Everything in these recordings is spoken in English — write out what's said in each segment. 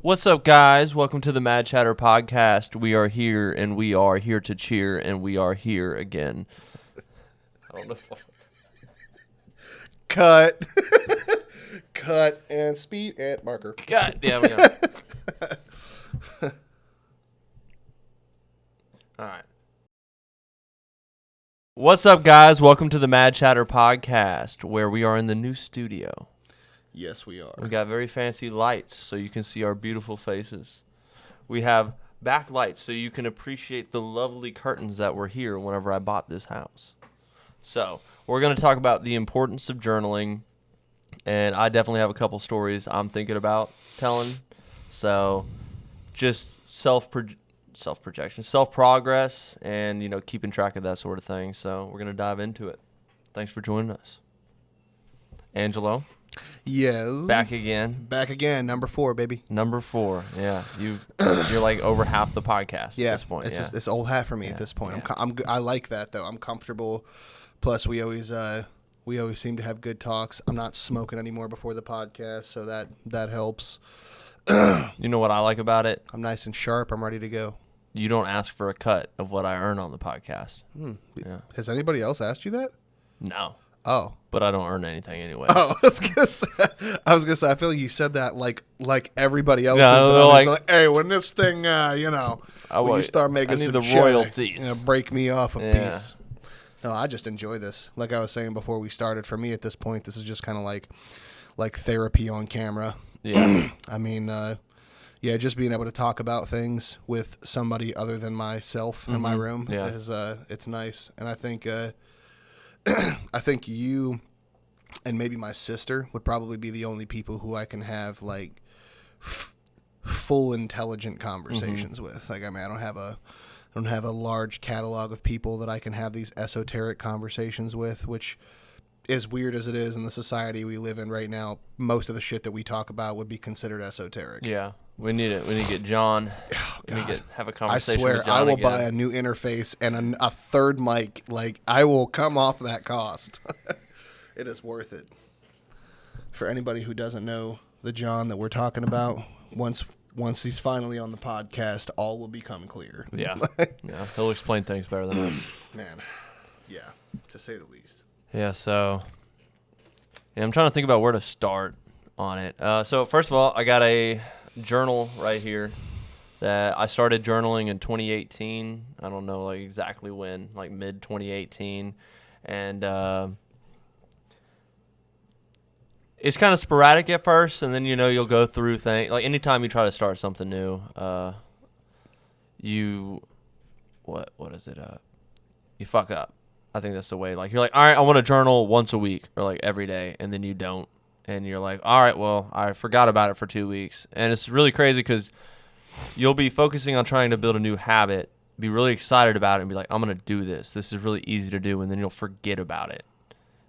What's up, guys? Welcome to the Mad Chatter podcast. We are here, and we are here to cheer, and we are here again. I don't know if Cut. Cut and speed and marker. God damn it. All right. What's up, guys? Welcome to the Mad Chatter podcast, where we are in the new studio. Yes, we are. We got very fancy lights, so you can see our beautiful faces. We have backlights, so you can appreciate the lovely curtains that were here whenever I bought this house. So, we're going to talk about the importance of journaling, and I definitely have a couple stories I'm thinking about telling. So, just self-projection, self-progress, and, keeping track of that sort of thing. So, we're going to dive into it. Thanks for joining us. Angelo? Yes. Back again. Back again. Number 4, baby. Number 4. Yeah. You're like over half the podcast at this point. It's old hat for me at this point. Yeah. I like that, though. I'm comfortable. Plus, we always seem to have good talks. I'm not smoking anymore before the podcast, so that helps. You know what I like about it? I'm nice and sharp. I'm ready to go. You don't ask for a cut of what I earn on the podcast. Yeah. Has anybody else asked you that? No. Oh. But I don't earn anything anyway. Oh, I was gonna say. I feel like you said that like everybody else. No, they're like, hey, when this thing, when you start making some the cheddar, royalties, break me off a piece. No, I just enjoy this. Like I was saying before we started, for me at this point, this is just kind of like therapy on camera. Yeah. I mean, just being able to talk about things with somebody other than myself in my room is it's nice, and I think. I think you and maybe my sister would probably be the only people who I can have like full intelligent conversations with. Like, I mean, I don't have a large catalog of people that I can have these esoteric conversations with, which as weird as it is in the society we live in right now, most of the shit that we talk about would be considered esoteric. Yeah. We need it. We need to get John. Oh, we need to have a I conversation swear, with John I will again. buy a new interface and a third mic. Like, I will come off that cost. It is worth it. For anybody who doesn't know the John that we're talking about, once he's finally on the podcast, all will become clear. Yeah. Yeah. He'll explain things better than us. Man. Yeah. To say the least. Yeah. So, I'm trying to think about where to start on it. So first of all, I got a journal right here that I started journaling in 2018. I don't know like exactly when, like mid 2018, and it's kind of sporadic at first, and then you'll go through things. Like anytime you try to start something new, you fuck up. I think that's the way. Like you're like, all right, I want to journal once a week or like every day, and then you don't. And you're like, all right, well, I forgot about it for 2 weeks. And it's really crazy because you'll be focusing on trying to build a new habit, be really excited about it, and be like, I'm going to do this. This is really easy to do. And then you'll forget about it.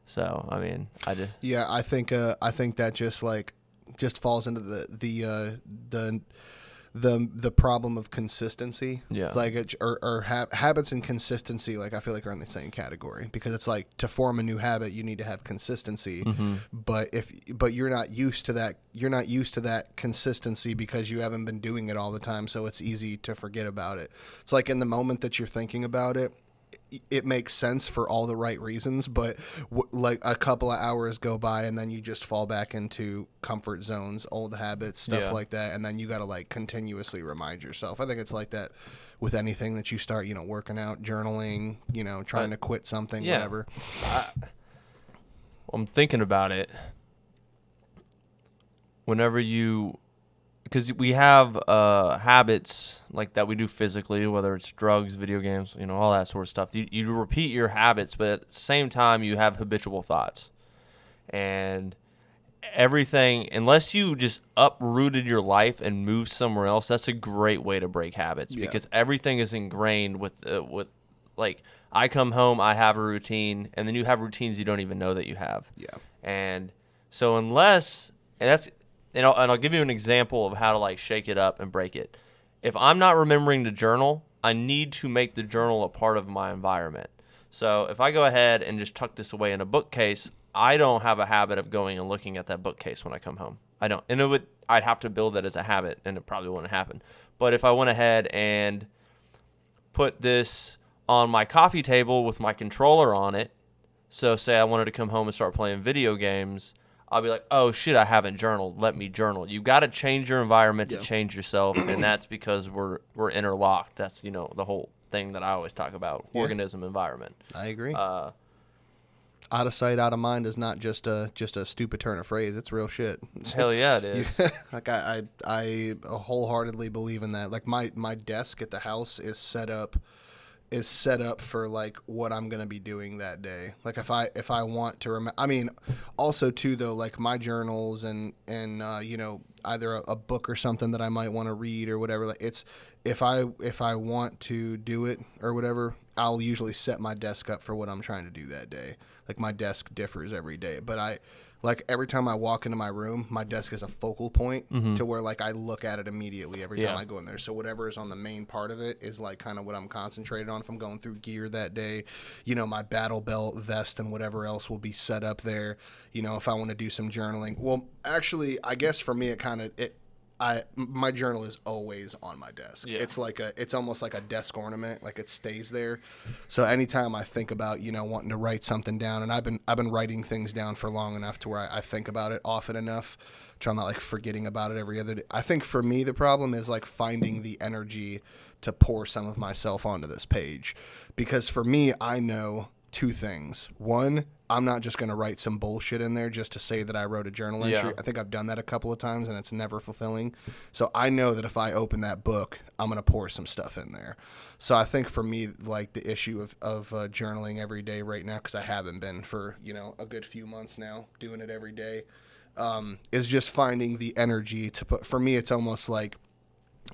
So, I mean, I just... Yeah, I think that just falls into the problem of consistency. Yeah. Like habits and consistency, like I feel like are in the same category, because it's like to form a new habit you need to have consistency. But you're not used to that consistency because you haven't been doing it all the time, so it's easy to forget about it. It's like in the moment that you're thinking about it, it makes sense for all the right reasons, but like a couple of hours go by and then you just fall back into comfort zones, old habits, stuff like that, and then you got to like continuously remind yourself. I think it's like that with anything that you start, working out, journaling, trying to quit something, whatever. I'm thinking about it. Whenever because we have habits like that we do physically, whether it's drugs, video games, all that sort of stuff. You repeat your habits, but at the same time, you have habitual thoughts. And everything, unless you just uprooted your life and moved somewhere else, that's a great way to break habits because everything is ingrained with like, I come home, I have a routine, and then you have routines you don't even know that you have. Yeah. And so and I'll give you an example of how to like shake it up and break it. If I'm not remembering to journal, I need to make the journal a part of my environment. So if I go ahead and just tuck this away in a bookcase, I don't have a habit of going and looking at that bookcase when I come home. I don't. And I'd have to build that as a habit, and it probably wouldn't happen. But if I went ahead and put this on my coffee table with my controller on it, so say I wanted to come home and start playing video games, I'll be like, oh shit, I haven't journaled. Let me journal. You got to change your environment to change yourself, and that's because we're interlocked. That's the whole thing that I always talk about: organism, environment. I agree. Out of sight, out of mind is not just a stupid turn of phrase. It's real shit. Hell yeah, it is. Like I wholeheartedly believe in that. Like my desk at the house is set up for like what I'm gonna be doing that day. Like if I want to remember, I mean, also too though, like my journals and either a book or something that I might want to read or whatever. Like it's if I want to do it or whatever, I'll usually set my desk up for what I'm trying to do that day. Like my desk differs every day, but like every time I walk into my room, my desk is a focal point to where like I look at it immediately every time I go in there. So whatever is on the main part of it is like kind of what I'm concentrated on. If I'm going through gear that day, my battle belt, vest, and whatever else will be set up there. If I want to do some journaling. Well, actually, I guess for me, my journal is always on my desk. Yeah. It's almost like a desk ornament, like it stays there. So anytime I think about, wanting to write something down, and I've been writing things down for long enough to where I think about it often enough, so I'm not like forgetting about it every other day. I think for me, the problem is like finding the energy to pour some of myself onto this page, because for me, I know two things. One, I'm not just going to write some bullshit in there just to say that I wrote a journal entry. I think I've done that a couple of times, and it's never fulfilling. So I know that if I open that book, I'm going to pour some stuff in there. So I think for me, like the issue of journaling every day right now, because I haven't been for, a good few months now, doing it every day, is just finding the energy to put. For me, it's almost like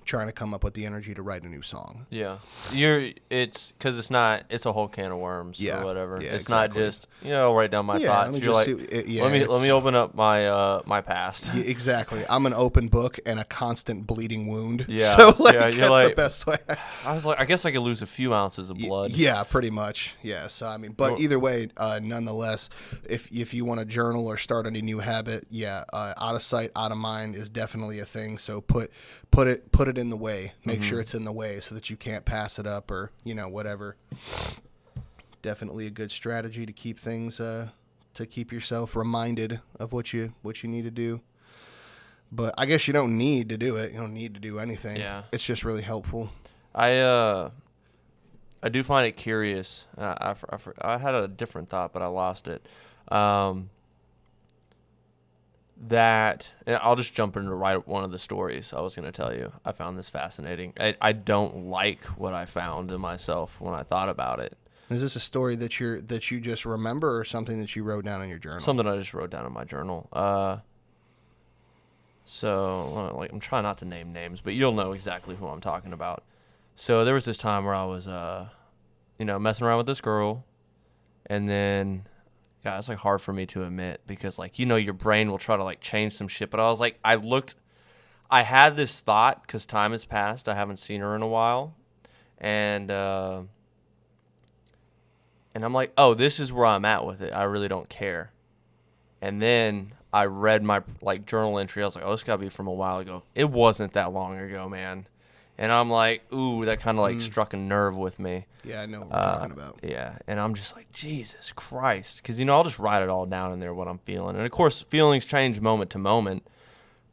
trying to come up with the energy to write a new song. Yeah. It's because it's a whole can of worms or whatever. Yeah, it's exactly. not just, write down my thoughts. You're like, let me open up my past. Yeah, exactly. I'm an open book and a constant bleeding wound. Yeah. So that's like, the best way. I was like, I guess I could lose a few ounces of blood. Yeah, pretty much. Yeah. So, I mean, but either way, nonetheless, if you want to journal or start any new habit, out of sight, out of mind is definitely a thing. So put it in the way. Make sure it's in the way so that you can't pass it up or, whatever. Definitely a good strategy to keep things, to keep yourself reminded of what you need to do. But I guess you don't need to do it. You don't need to do anything. Yeah. It's just really helpful. I do find it curious. I had a different thought, but I lost it. That, and I'll just jump into one of the stories I was going to tell you. I found this fascinating. I don't like what I found in myself when I thought about it. Is this a story that you just remember, or something that you wrote down in your journal? Something I just wrote down in my journal. So, like, I'm trying not to name names, but you'll know exactly who I'm talking about. So there was this time where I was, messing around with this girl, and then, yeah, it's like hard for me to admit because, like, your brain will try to like change some shit. But I was like, I had this thought because time has passed. I haven't seen her in a while, and I'm like, oh, this is where I'm at with it. I really don't care. And then I read my like journal entry. I was like, oh, this got to be from a while ago. It wasn't that long ago, man. And I'm like, ooh, that kind of like struck a nerve with me. Yeah, I know what we're talking about. Yeah, and I'm just like, Jesus Christ. Because, I'll just write it all down in there, what I'm feeling. And, of course, feelings change moment to moment.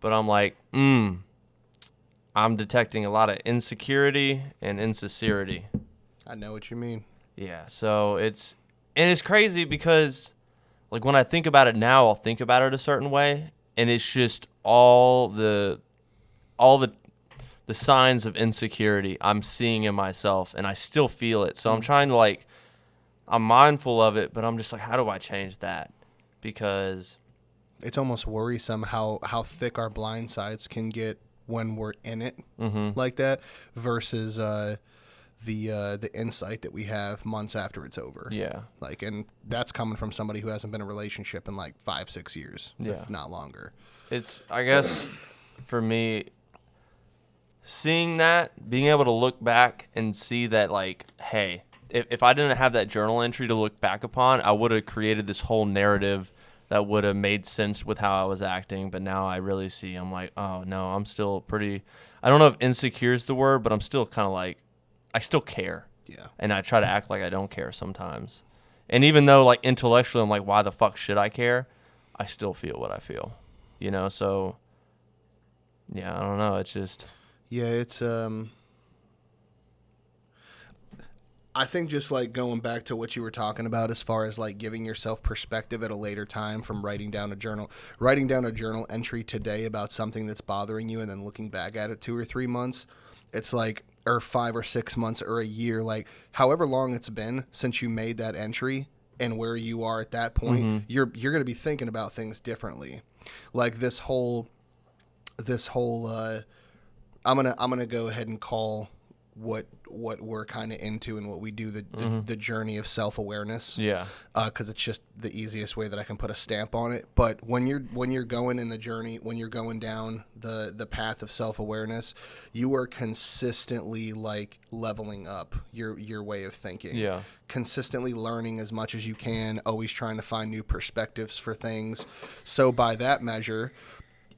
But I'm like, I'm detecting a lot of insecurity and insincerity. I know what you mean. Yeah, so it's crazy because, like, when I think about it now, I'll think about it a certain way. And it's just all the signs of insecurity I'm seeing in myself, and I still feel it. So I'm trying to, like, I'm mindful of it, but I'm just like, how do I change that? Because it's almost worrisome how thick our blind sides can get when we're in it like that versus the insight that we have months after it's over. Yeah. Like, and that's coming from somebody who hasn't been in a relationship in like 5-6 years, if not longer. It's, I guess, for me, seeing that, being able to look back and see that, like, hey, if I didn't have that journal entry to look back upon, I would have created this whole narrative that would have made sense with how I was acting, but now I really see, I'm like, oh no, I'm still pretty, I don't know if insecure is the word, but I'm still kind of like, I still care. Yeah. And I try to act like I don't care sometimes. And even though like intellectually I'm like, why the fuck should I care? I still feel what I feel, you know? So yeah, I don't know. It's just, Yeah, it's I think just like going back to what you were talking about as far as like giving yourself perspective at a later time from writing down a journal entry today about something that's bothering you and then looking back at it 2 or 3 months, it's like, or 5 or 6 months or a year, like however long it's been since you made that entry and where you are at that point, you're going to be thinking about things differently. Like this whole I'm gonna go ahead and call what we're kind of into and what we do the journey of self-awareness. yeah. Because it's just the easiest way that I can put a stamp on it. But when you're going in the journey, when you're going down the path of self-awareness, you are consistently like leveling up your way of thinking. Yeah. Consistently learning as much as you can, always trying to find new perspectives for things. So by that measure,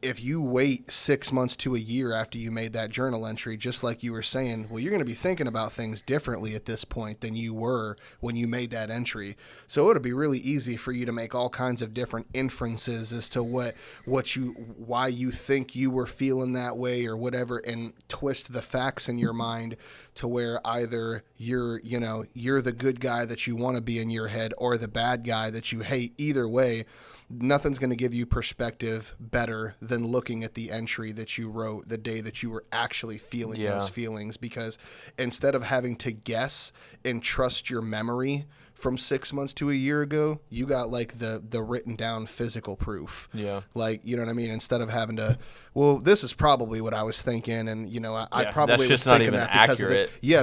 if you wait 6 months to a year after you made that journal entry, just like you were saying, well, you're going to be thinking about things differently at this point than you were when you made that entry. So it'll be really easy for you to make all kinds of different inferences as to why you think you were feeling that way or whatever, and twist the facts in your mind to where either you're the good guy that you want to be in your head or the bad guy that you hate. Either way, nothing's going to give you perspective better than looking at the entry that you wrote the day that you were actually feeling those feelings, because instead of having to guess and trust your memory from 6 months to a year ago, you got like the written down physical proof. Yeah. Like, you know what I mean? Instead of having to, well, this is probably what I was thinking. And, I probably that's just was not thinking even that because accurate. of it. Yeah.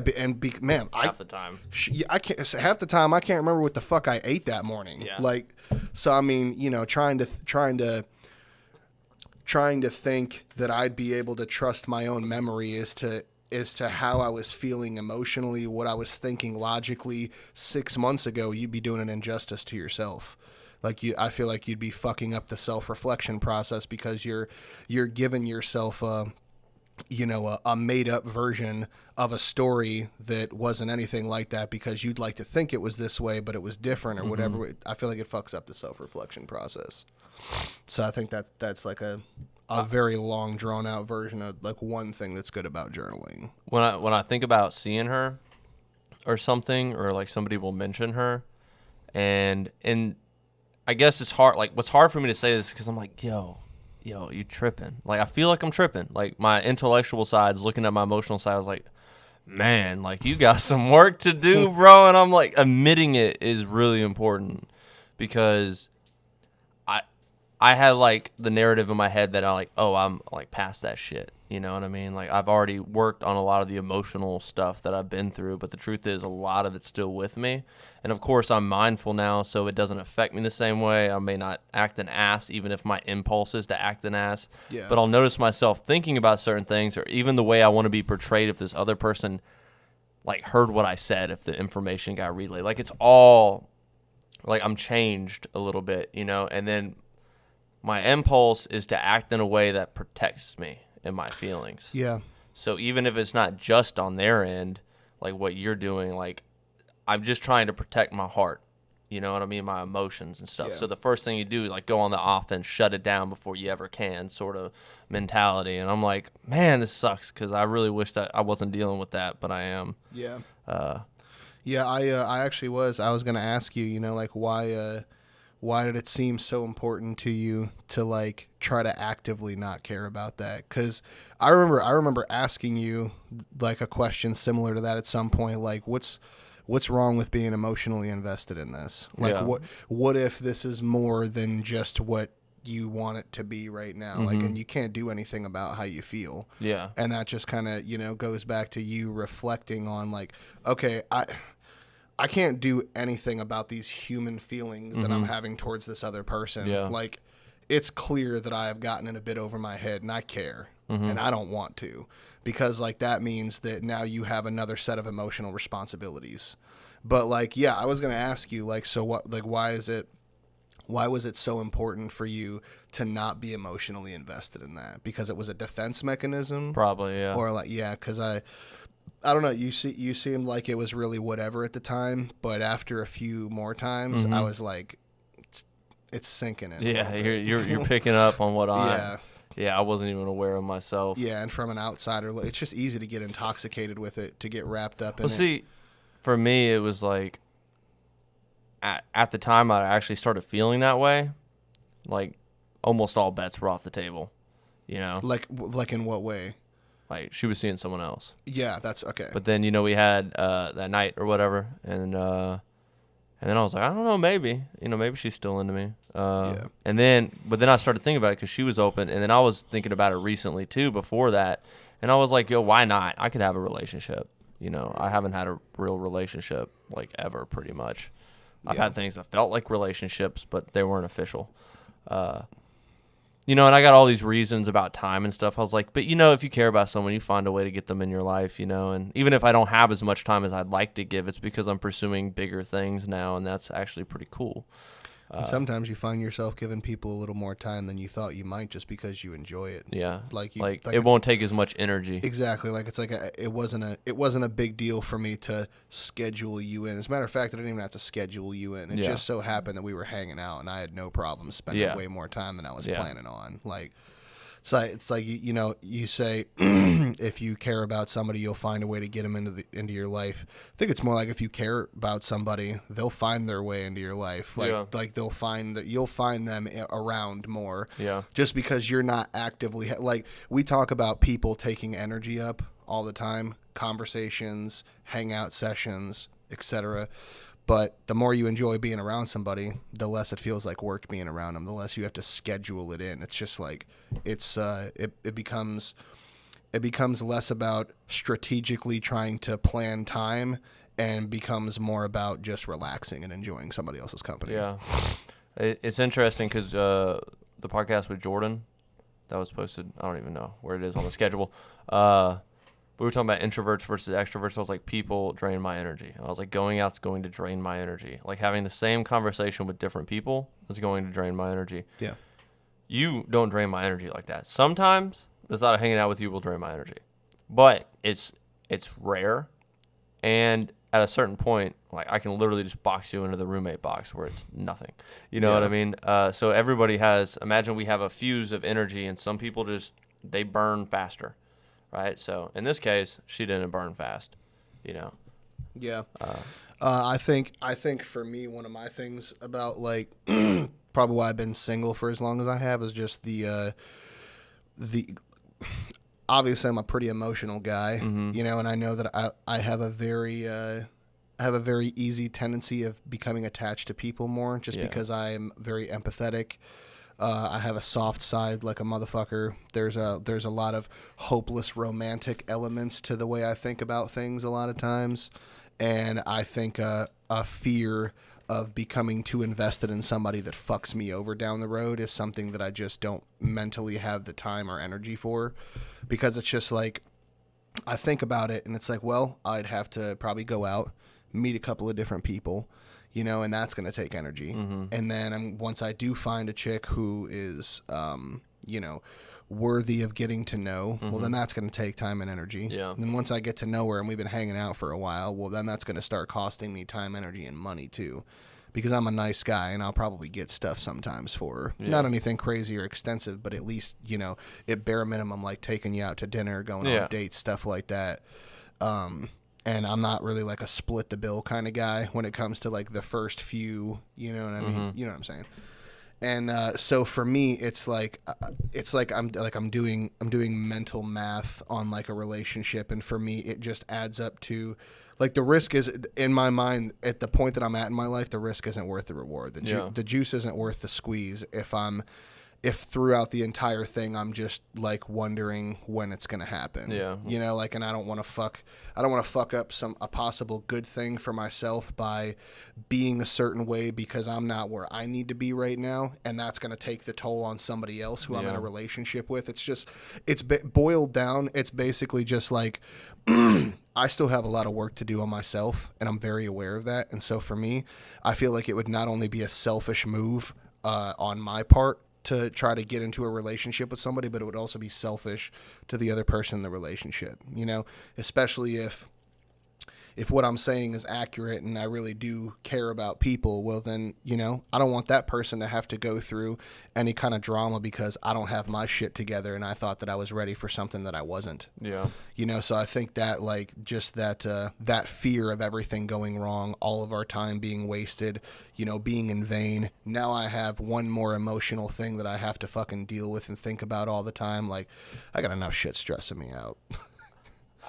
Man, Half the time. I can't, half the time I can't remember what the fuck I ate that morning. Yeah. Like, so, I mean, trying to think that I'd be able to trust my own memory as to how I was feeling emotionally, what I was thinking logically 6 months ago, you'd be doing an injustice to yourself. Like I feel like you'd be fucking up the self-reflection process because you're giving yourself a made up version of a story that wasn't anything like that because you'd like to think it was this way, but it was different or whatever. I feel like it fucks up the self-reflection process. So I think that's like a very long, drawn-out version of like one thing that's good about journaling. When I think about seeing her or something, or like somebody will mention her, and I guess it's hard. Like, what's hard for me to say this because I'm like, yo, you tripping? Like, I feel like I'm tripping. Like, my intellectual side's looking at my emotional side. I was like, man, like, you got some work to do, bro. And I'm like, admitting it is really important because I had like the narrative in my head that I'm like past that shit. You know what I mean? Like, I've already worked on a lot of the emotional stuff that I've been through, but the truth is a lot of it's still with me. And of course I'm mindful now, so it doesn't affect me the same way. I may not act an ass, even if my impulse is to act an ass. Yeah. But I'll notice myself thinking about certain things, or even the way I want to be portrayed if this other person like heard what I said, if the information got relayed. Like, it's all like I'm changed a little bit, and then my impulse is to act in a way that protects me and my feelings. Yeah. So even if it's not just on their end, like what you're doing, like I'm just trying to protect my heart, you know what I mean? My emotions and stuff. Yeah. So the first thing you do is like go on the offense, shut it down before you ever can sort of mentality. And I'm like, man, this sucks because I really wish that I wasn't dealing with that, but I am. Yeah. Yeah, I actually was. I was going to ask you, like why did it seem so important to you to like try to actively not care about that? Because I remember asking you like a question similar to that at some point, like what's wrong with being emotionally invested in this? Like what if this is more than just what you want it to be right now? Like, and you can't do anything about how you feel. Yeah. And that just kind of, goes back to you reflecting on like, okay, I can't do anything about these human feelings that I'm having towards this other person. Yeah. Like, it's clear that I have gotten in a bit over my head and I care and I don't want to, because like that means that now you have another set of emotional responsibilities. But like, yeah, I was going to ask you like, so what, like, why is it Why was it so important for you to not be emotionally invested in that? Because it was a defense mechanism? Probably, yeah. Or like, yeah, because I don't know. You seemed like it was really whatever at the time, but after a few more times, I was like, it's sinking in. Yeah, you're picking up on what Yeah. I wasn't even aware of myself. Yeah, and from an outsider, it's just easy to get intoxicated with it, to get wrapped up in Well, it. see, for me, it was like at the time I actually started feeling that way. Like almost all bets were off the table, you know. Like in what way? Like she was seeing someone else. Yeah, that's okay. But then we had that night or whatever, and then I was like, I don't know, maybe maybe she's still into me. Yeah. But then I started thinking about it because she was open, and then I was thinking about it recently too. Before that, and I was like, yo, why not? I could have a relationship. I haven't had a real relationship like ever, pretty much. I've had things that felt like relationships, but they weren't official. And I got all these reasons about time and stuff. I was like, but if you care about someone, you find a way to get them in your life, and even if I don't have as much time as I'd like to give, it's because I'm pursuing bigger things now, and that's actually pretty cool. And sometimes you find yourself giving people a little more time than you thought you might, just because you enjoy it. Yeah, like it won't take as much energy. Exactly. Like it wasn't a big deal for me to schedule you in. As a matter of fact, I didn't even have to schedule you in. It just so happened that we were hanging out, and I had no problem spending way more time than I was planning on. Like. It's like you say if you care about somebody, you'll find a way to get them into your life. I think it's more like if you care about somebody, they'll find their way into your life. Like they'll find that you'll find them around more. Yeah. Just because you're not actively like we talk about people taking energy up all the time, conversations, hangout sessions, etc. But the more you enjoy being around somebody, the less it feels like work being around them. The less you have to schedule it in. It's just like it becomes less about strategically trying to plan time and becomes more about just relaxing and enjoying somebody else's company. Yeah, it's interesting because the podcast with Jordan that was posted, I don't even know where it is on the schedule. We were talking about introverts versus extroverts. I was like, people drain my energy. I was like, going out's going to drain my energy. Like having the same conversation with different people is going to drain my energy. Yeah. You don't drain my energy like that. Sometimes the thought of hanging out with you will drain my energy, but it's rare. And at a certain point, like I can literally just box you into the roommate box where it's nothing. You know what I mean? So everybody imagine we have a fuse of energy, and some people they burn faster. Right, so in this case, she didn't burn fast, Yeah, I think for me, one of my things about like probably why I've been single for as long as I have is just the obviously I'm a pretty emotional guy, and I know that I have a very easy tendency of becoming attached to people more, just because I am very empathetic. I have a soft side like a motherfucker. There's a lot of hopeless romantic elements to the way I think about things a lot of times. And I think a fear of becoming too invested in somebody that fucks me over down the road is something that I just don't mentally have the time or energy for, because it's just like I think about it and it's like, well, I'd have to probably go out, meet a couple of different people, and that's going to take energy. And then once I do find a chick who is, worthy of getting to know, well, then that's going to take time and energy. Yeah. And then once I get to know her and we've been hanging out for a while, well, then that's going to start costing me time, energy, and money too, because I'm a nice guy and I'll probably get stuff sometimes for her. Yeah. Not anything crazy or extensive, but at least, at bare minimum, like taking you out to dinner, going on dates, stuff like that. And I'm not really like a split the bill kind of guy when it comes to like the first few, you know what I mean? You know what I'm saying? And so for me, it's like I'm doing mental math on like a relationship, and for me, it just adds up to like the risk is in my mind at the point that I'm at in my life, the risk isn't worth the reward. The juice isn't worth the squeeze if throughout the entire thing I'm just like wondering when it's gonna happen. Yeah. And I don't want to fuck up a possible good thing for myself by being a certain way because I'm not where I need to be right now, and that's gonna take the toll on somebody else who I'm in a relationship with. It's boiled down. It's basically just like I still have a lot of work to do on myself, and I'm very aware of that. And so for me, I feel like it would not only be a selfish move on my part to try to get into a relationship with somebody, but it would also be selfish to the other person in the relationship, especially if what I'm saying is accurate and I really do care about people. Well, then, I don't want that person to have to go through any kind of drama because I don't have my shit together and I thought that I was ready for something that I wasn't. Yeah. So I think that just that fear of everything going wrong, all of our time being wasted, being in vain. Now I have one more emotional thing that I have to fucking deal with and think about all the time. Like, I got enough shit stressing me out.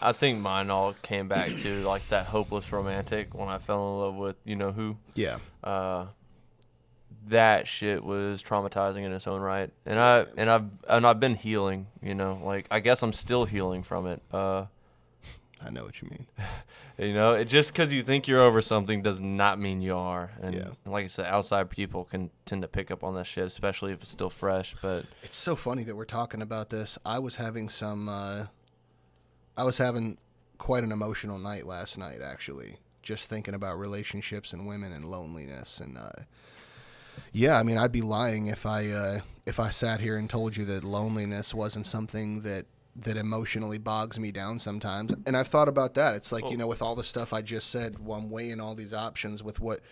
I think mine all came back to like that hopeless romantic when I fell in love with who. Yeah. That shit was traumatizing in its own right, and I've been healing. Like I guess I'm still healing from it. I know what you mean. It just because you think you're over something does not mean you are. And Yeah. like I said, outside people can tend to pick up on that shit, especially if it's still fresh. But it's so funny that we're talking about this. I was having quite an emotional night last night, actually, just thinking about relationships and women and loneliness. And yeah, I mean, I'd be lying if I sat here and told you that loneliness wasn't something that emotionally bogs me down sometimes. And I've thought about that. It's like, with all the stuff I just said, I'm weighing all these options with what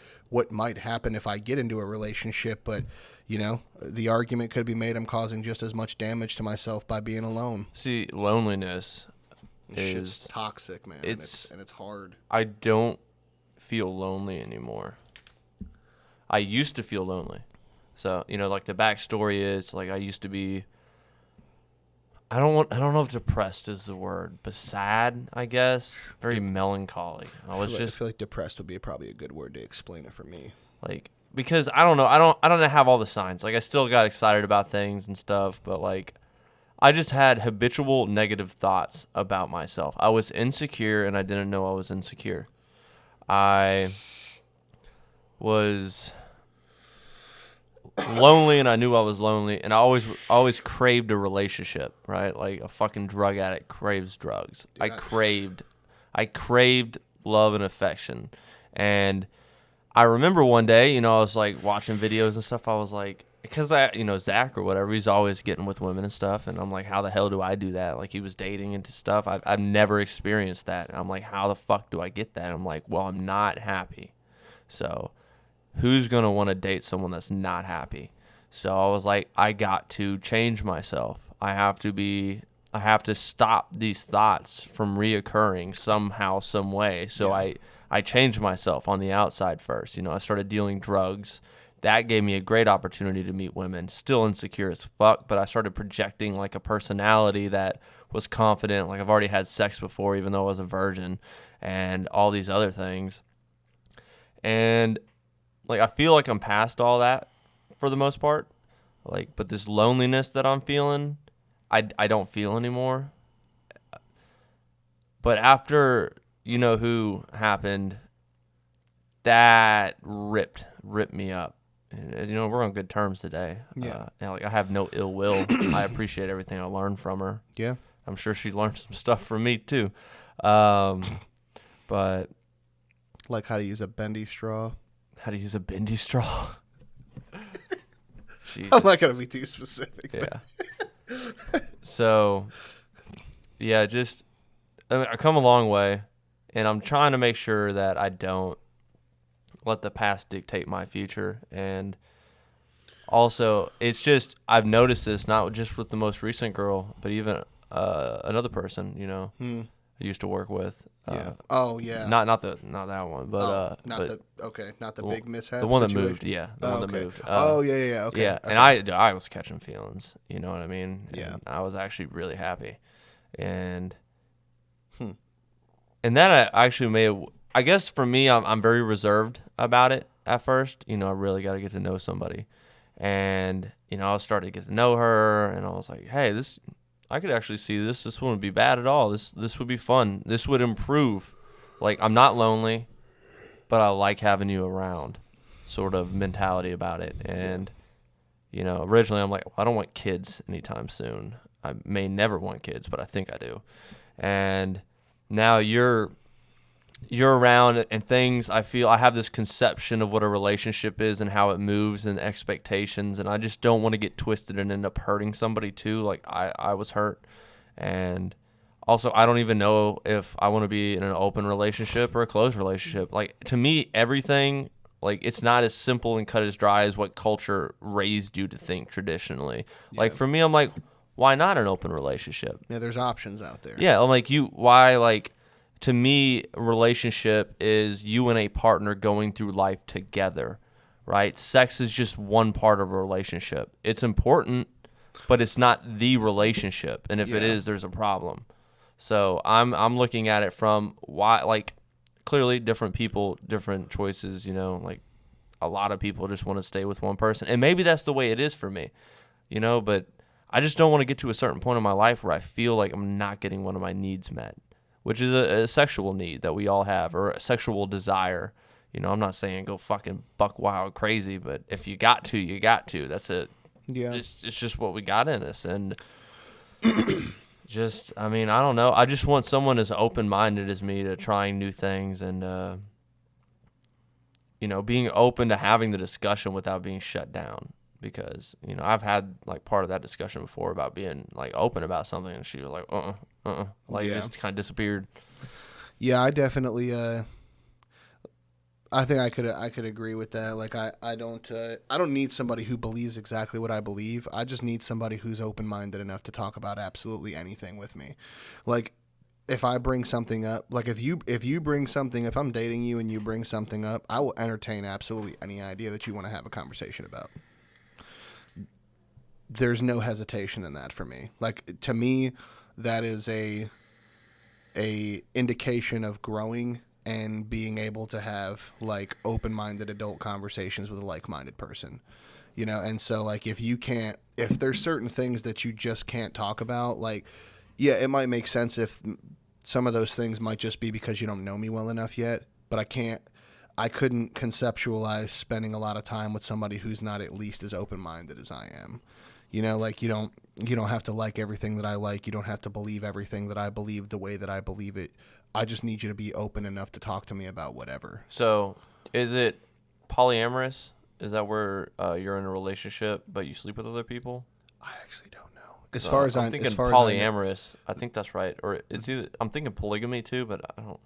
might happen if I get into a relationship. But, the argument could be made I'm causing just as much damage to myself by being alone. see, loneliness Shit's is toxic, man. It's hard. I don't feel lonely anymore. I used to feel lonely. So, like the backstory is like I used to be I don't know if depressed is the word, but sad, I guess. Very melancholy. I feel like depressed would be probably a good word to explain it for me. Like because I don't know, I don't have all the signs. Like I still got excited about things and stuff, but like I just had habitual negative thoughts about myself. I was insecure and I didn't know I was insecure. I was lonely and I knew I was lonely, and I always craved a relationship, right? Like a fucking drug addict craves drugs. Yeah. I craved love and affection. And I remember one day, I was like watching videos and stuff. I was like, because Zach or whatever, he's always getting with women and stuff, and I'm like, how the hell do I do that? Like he was dating into stuff. I've never experienced that. And I'm like, how the fuck do I get that? I'm like, well, I'm not happy. So who's going to want to date someone that's not happy? So I was like, I got to change myself. I have to stop these thoughts from reoccurring somehow, some way. So Yeah. I changed myself on the outside first. I started dealing drugs. That gave me a great opportunity to meet women. Still insecure as fuck, but I started projecting like a personality that was confident. Like I've already had sex before, even though I was a virgin, and all these other things. And like I feel like I'm past all that for the most part. Like, but this loneliness that I'm feeling, I don't feel anymore. But after who happened, that ripped me up. And, we're on good terms today. Yeah. Like I have no ill will. I appreciate everything I learned from her. Yeah. I'm sure she learned some stuff from me too. But Like how to use a bendy straw. how to use a bendy straw. Jesus. I'm not going to be too specific. Yeah. So, yeah, I come a long way, and I'm trying to make sure that I don't let the past dictate my future. And also, it's just I've noticed this not just with the most recent girl, but even another person, I used to work with. Yeah. Oh yeah. Not that one, but not the big mishap. The one that situation? moved, yeah, the one that moved. Yeah. Okay. Yeah, Okay. and I was catching feelings, you know what I mean? Yeah. And I was actually really happy, and that I actually may have. I guess for me, I'm very reserved about it at first. I really got to get to know somebody, and I was starting to get to know her, and I was like, hey, I could actually see this. This wouldn't be bad at all. This would be fun. This would improve. Like I'm not lonely, but I like having you around, sort of mentality about it. And originally I'm like, I don't want kids anytime soon. I may never want kids, but I think I do. And now you're you're around and things, I feel I have this conception of what a relationship is and how it moves and expectations, and I just don't want to get twisted and end up hurting somebody too, like I was hurt. And also, I don't even know if I want to be in an open relationship or a closed relationship. Like, to me, everything, like, it's not as simple and cut as dry as what culture raised you to think traditionally. Yeah. Like, for me, I'm like, why not an open relationship? Yeah, there's options out there. Yeah, I'm like, why, like, to me, a relationship is you and a partner going through life together, right? Sex is just one part of a relationship. It's important, but it's not the relationship. And if it Yeah. is, there's a problem. So I'm looking at it from why, like, clearly different people, different choices, you know, like a lot of people just want to stay with one person. And maybe that's the way it is for me, you know, but I just don't want to get to a certain point in my life where I feel like I'm not getting one of my needs met, which is a sexual need that we all have, or a sexual desire. You know, I'm not saying go fucking buck wild crazy, but if you got to, you got to. That's it. Yeah. It's just what we got in us. And just, I mean, I don't know. I just want someone as open-minded as me to trying new things and, you know, being open to having the discussion without being shut down. Because, you know, I've had, like, part of that discussion before about being, like, open about something, and she was like, like, it Yeah. just kind of disappeared. Yeah, I definitely I think I could agree with that. Like I don't need somebody who believes exactly what I believe. I just need somebody who's open-minded enough to talk about absolutely anything with me. Like if I bring something up, like if you bring something, if I'm dating you and you bring something up, I will entertain absolutely any idea that you want to have a conversation about. There's no hesitation in that for me. Like to me, that is a indication of growing and being able to have like open-minded adult conversations with a like-minded person, you know. And so like if there's certain things that you just can't talk about, like yeah, it might make sense if some of those things might just be because you don't know me well enough yet, but I couldn't conceptualize spending a lot of time with somebody who's not at least as open-minded as I am. You know, like you don't have to like everything that I like. You don't have to believe everything that I believe the way that I believe it. I just need you to be open enough to talk to me about whatever. So, is it polyamorous? Is that where you're in a relationship but you sleep with other people? I actually don't know. As far as I'm thinking as far polyamorous. I think that's right. Or it's either, I'm thinking polygamy too, but I don't.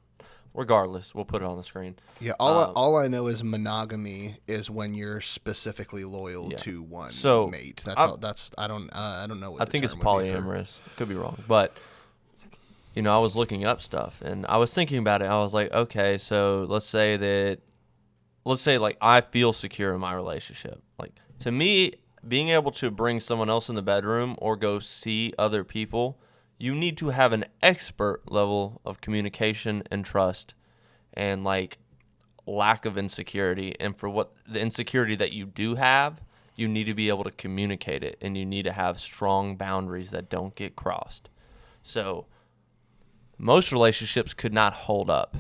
Regardless, we'll put it on the screen. yeah, all I know is monogamy is when you're specifically loyal Yeah. to one So, mate. That's I- all. I don't know. What I the think it's term would be for- polyamorous. Could be wrong, but you know, I was looking up stuff and I was thinking about it. I was like, okay, so let's say like I feel secure in my relationship. Like to me, being able to bring someone else in the bedroom or go see other people, you need to have an expert level of communication and trust and like lack of insecurity. And for what the insecurity that you do have, you need to be able to communicate it and you need to have strong boundaries that don't get crossed. So most relationships could not hold up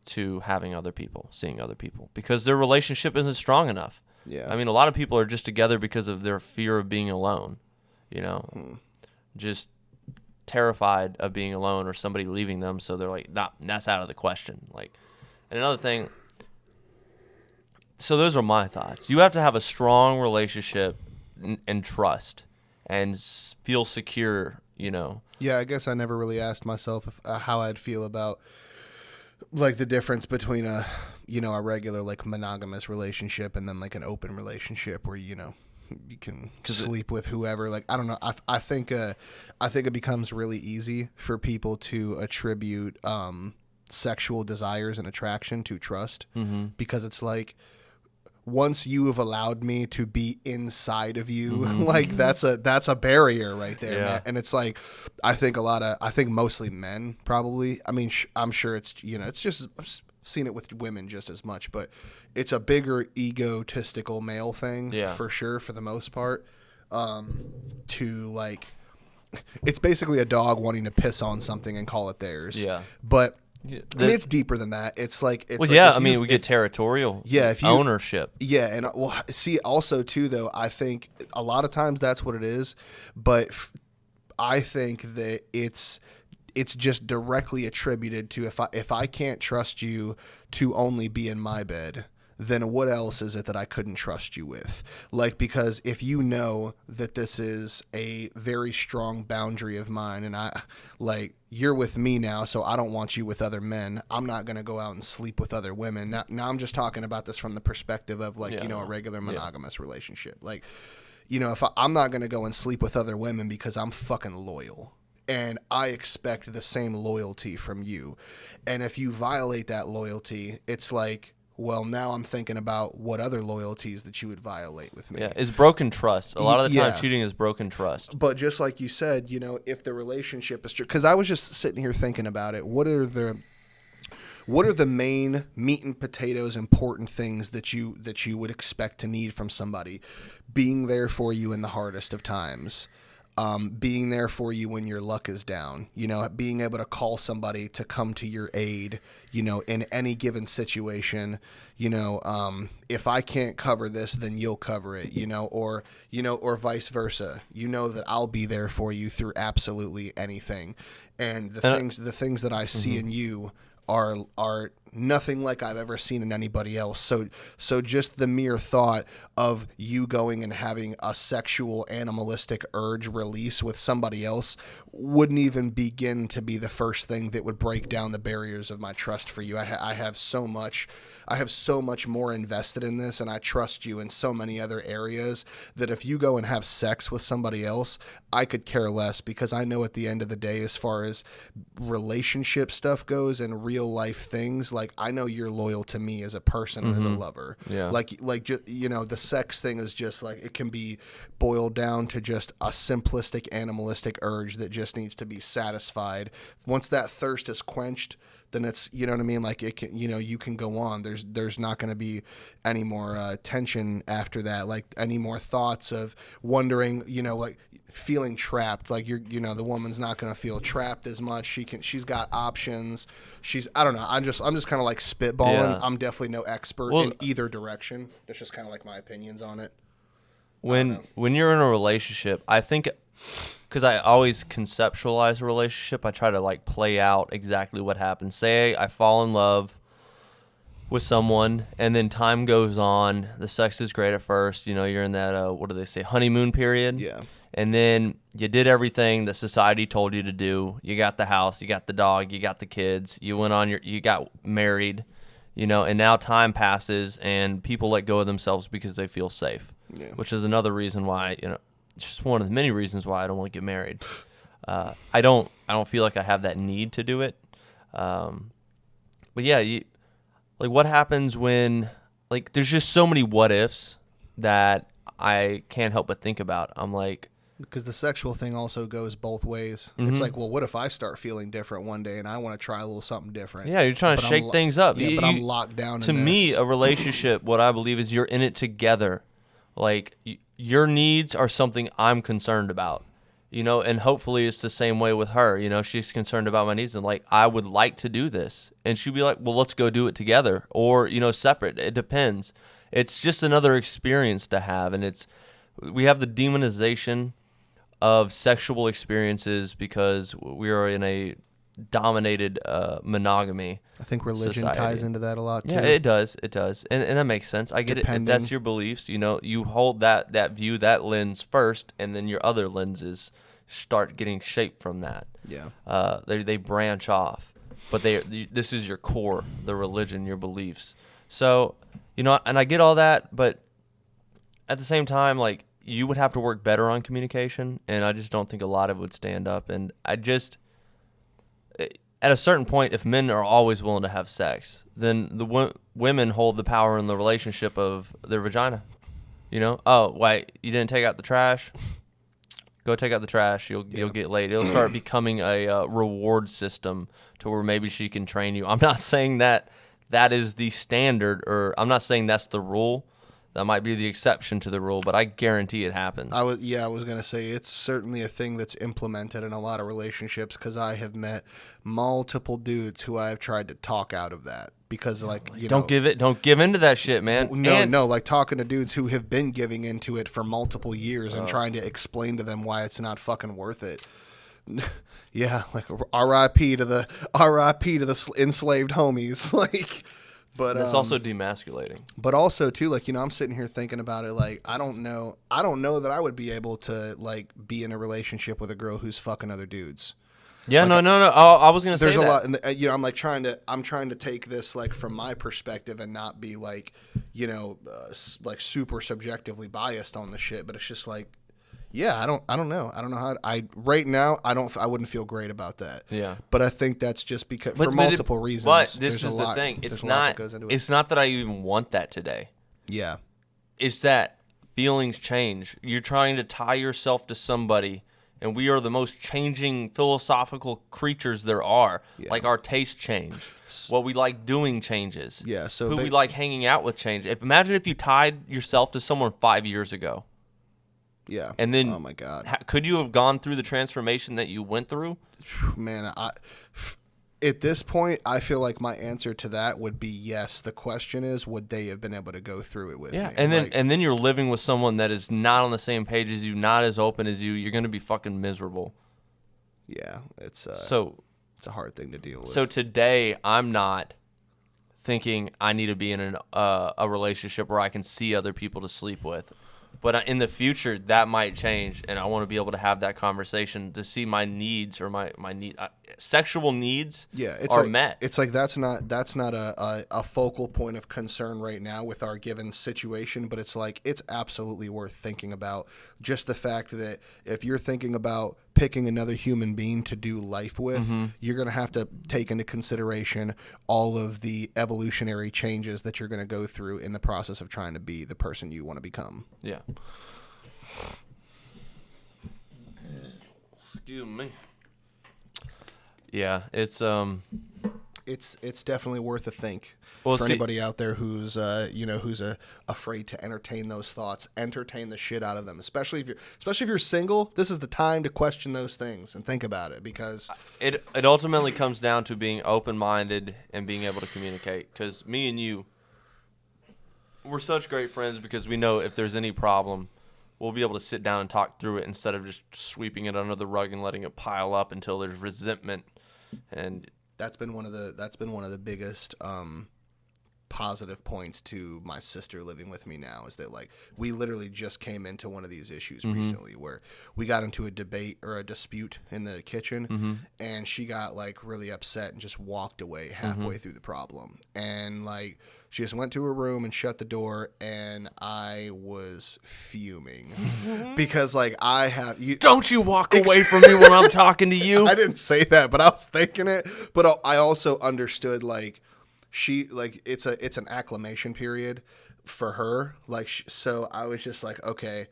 to having other people, seeing other people, because their relationship isn't strong enough. Yeah. I mean, a lot of people are just together because of their fear of being alone, you know, just terrified of being alone or somebody leaving them. So they're like, nah, that's out of the question. Like, and another thing, so those are my thoughts. You have to have a strong relationship and trust and feel secure, you know. Yeah, I guess I never really asked myself how I'd feel about like the difference between a regular like monogamous relationship and then like an open relationship where you can sleep with whoever. Like I don't know. I think it becomes really easy for people to attribute sexual desires and attraction to trust because it's like once you have allowed me to be inside of you, like that's a barrier right there, Yeah. man. And it's like, I think mostly men probably, I mean, I'm sure it's, it's just, I've seen it with women just as much, but it's a bigger egotistical male thing for sure. For the most part, to like, it's basically a dog wanting to piss on something and call it theirs. Yeah. But I mean, it's deeper than that. It's like, well, yeah. I mean, we get territorial. Yeah, if you ownership. Yeah, and well, see, also too, though, I think a lot of times that's what it is, but I think that it's just directly attributed to if I can't trust you to only be in my bed, then what else is it that I couldn't trust you with? Like, because if you know that this is a very strong boundary of mine, and you're with me now, so I don't want you with other men. I'm not going to go out and sleep with other women. Now I'm just talking about this from the perspective of a regular monogamous relationship. Like, if I'm not going to go and sleep with other women because I'm fucking loyal. And I expect the same loyalty from you. And if you violate that loyalty, it's like, well, now I'm thinking about what other loyalties that you would violate with me. Yeah, it's broken trust. A lot of the time, cheating is broken trust. But just like you said, if the relationship is true, because I was just sitting here thinking about it, what are the main meat and potatoes important things that you would expect to need from somebody? Being there for you in the hardest of times. Being there for you when your luck is down, being able to call somebody to come to your aid, in any given situation, if I can't cover this, then you'll cover it, or vice versa, that I'll be there for you through absolutely anything. And the things that I see in you are nothing like I've ever seen in anybody else. So just the mere thought of you going and having a sexual animalistic urge release with somebody else wouldn't even begin to be the first thing that would break down the barriers of my trust for you. I have so much more invested in this, and I trust you in so many other areas that if you go and have sex with somebody else, I could care less, because I know at the end of the day, as far as relationship stuff goes and real life things, like, I know you're loyal to me as a person and as a lover. Yeah. The sex thing is just like, it can be boiled down to just a simplistic animalistic urge that just needs to be satisfied. Once that thirst is quenched, then it's, you know what I mean? Like, it can, you can go on. There's not going to be any more tension after that. Like, any more thoughts of wondering, like feeling trapped. Like, the woman's not going to feel trapped as much. She's got options. I don't know. I'm just kind of like spitballing. Yeah. I'm definitely no expert in either direction. That's just kind of like my opinions on it. When you're in a relationship, I think, because I always conceptualize a relationship, I try to like play out exactly what happens. Say I fall in love with someone, and then time goes on. The sex is great at first. You're in that, what do they say, honeymoon period? Yeah. And then you did everything that society told you to do. You got the house, you got the dog, you got the kids. You got married, and now time passes and people let go of themselves because they feel safe. Yeah. Which is another reason why, it's just one of the many reasons why I don't want to get married. I don't feel like I have that need to do it. But yeah, what happens when, there's just so many what ifs that I can't help but think about. I'm like, because the sexual thing also goes both ways. Mm-hmm. It's like, well, what if I start feeling different one day and I want to try a little something different? Yeah, you're trying to shake things up. Yeah, but I'm locked down. To me, a relationship, what I believe is you're in it together. Like, your needs are something I'm concerned about, and hopefully it's the same way with her. She's concerned about my needs, and like, I would like to do this, and she'd be like, well, let's go do it together, or separate. It depends. It's just another experience to have, and we have the demonization of sexual experiences because we are in a dominated monogamy. I think religion society ties into that a lot too. Yeah, it does. And that makes sense. I get it. If that's your beliefs, you hold that view, that lens first, and then your other lenses start getting shaped from that. Yeah. They branch off. But this is your core, the religion, your beliefs. So, and I get all that, but at the same time, like, you would have to work better on communication, and I just don't think a lot of it would stand up. And at a certain point, if men are always willing to have sex, then the women hold the power in the relationship of their vagina. Oh, why, you didn't take out the trash? Go take out the trash. You'll get laid. It'll start becoming a reward system to where maybe she can train you. I'm not saying that is the standard, or I'm not saying that's the rule. That might be the exception to the rule, but I guarantee it happens. I was going to say it's certainly a thing that's implemented in a lot of relationships, because I have met multiple dudes who I have tried to talk out of that because don't give into that shit, man. No, like talking to dudes who have been giving into it for multiple years and trying to explain to them why it's not fucking worth it. Yeah, like R.I.P. to the enslaved homies. Like, but That's also demasculating. but also too, like, I'm sitting here thinking about it. Like, I don't know that I would be able to like be in a relationship with a girl who's fucking other dudes. Yeah, Like, no. I was gonna say there's a that. lot, and I'm trying to take this like from my perspective and not be like, like super subjectively biased on the shit. But it's just like, yeah, I don't know how right now I wouldn't feel great about that. Yeah. But I think that's just because for multiple reasons. But this there's is a the lot, thing. There's a lot that goes into it. It's not that I even want that today. Yeah. It's that feelings change. You're trying to tie yourself to somebody, and we are the most changing philosophical creatures there are. Yeah. Like, our tastes change. What we like doing changes. Yeah. So who we like hanging out with change. Imagine if you tied yourself to someone 5 years ago. Yeah. And then, oh my God, could you have gone through the transformation that you went through? man, at this point, I feel like my answer to that would be yes. The question is, would they have been able to go through it with me? And then you're living with someone that is not on the same page as you, not as open as you. You're going to be fucking miserable. Yeah, it's a hard thing to deal with. So today, I'm not thinking I need to be in a relationship where I can see other people to sleep with. But in the future, that might change, and I want to be able to have that conversation to see my needs or my sexual needs are met. It's like that's not a focal point of concern right now with our given situation, but it's like it's absolutely worth thinking about. Just the fact that if you're thinking about picking another human being to do life with, you're going to have to take into consideration all of the evolutionary changes that you're going to go through in the process of trying to be the person you want to become. Yeah. Excuse me. Yeah, it's definitely worth a think for anybody out there who's afraid to entertain those thoughts. Entertain the shit out of them, especially if you're single. This is the time to question those things and think about it, because it ultimately comes down to being open-minded and being able to communicate. Because me and you, we're such great friends because we know if there's any problem, we'll be able to sit down and talk through it instead of just sweeping it under the rug and letting it pile up until there's resentment. And that's been one of the biggest positive points to my sister living with me now, is that like we literally just came into one of these issues recently where we got into a debate or a dispute in the kitchen, and she got like really upset and just walked away halfway through the problem, and like she just went to her room and shut the door, and I was fuming because like don't you walk away from me when I'm talking to you. I didn't say that, but I was thinking it. But I also understood like it's an acclimation period for her. Like so I was just like, okay,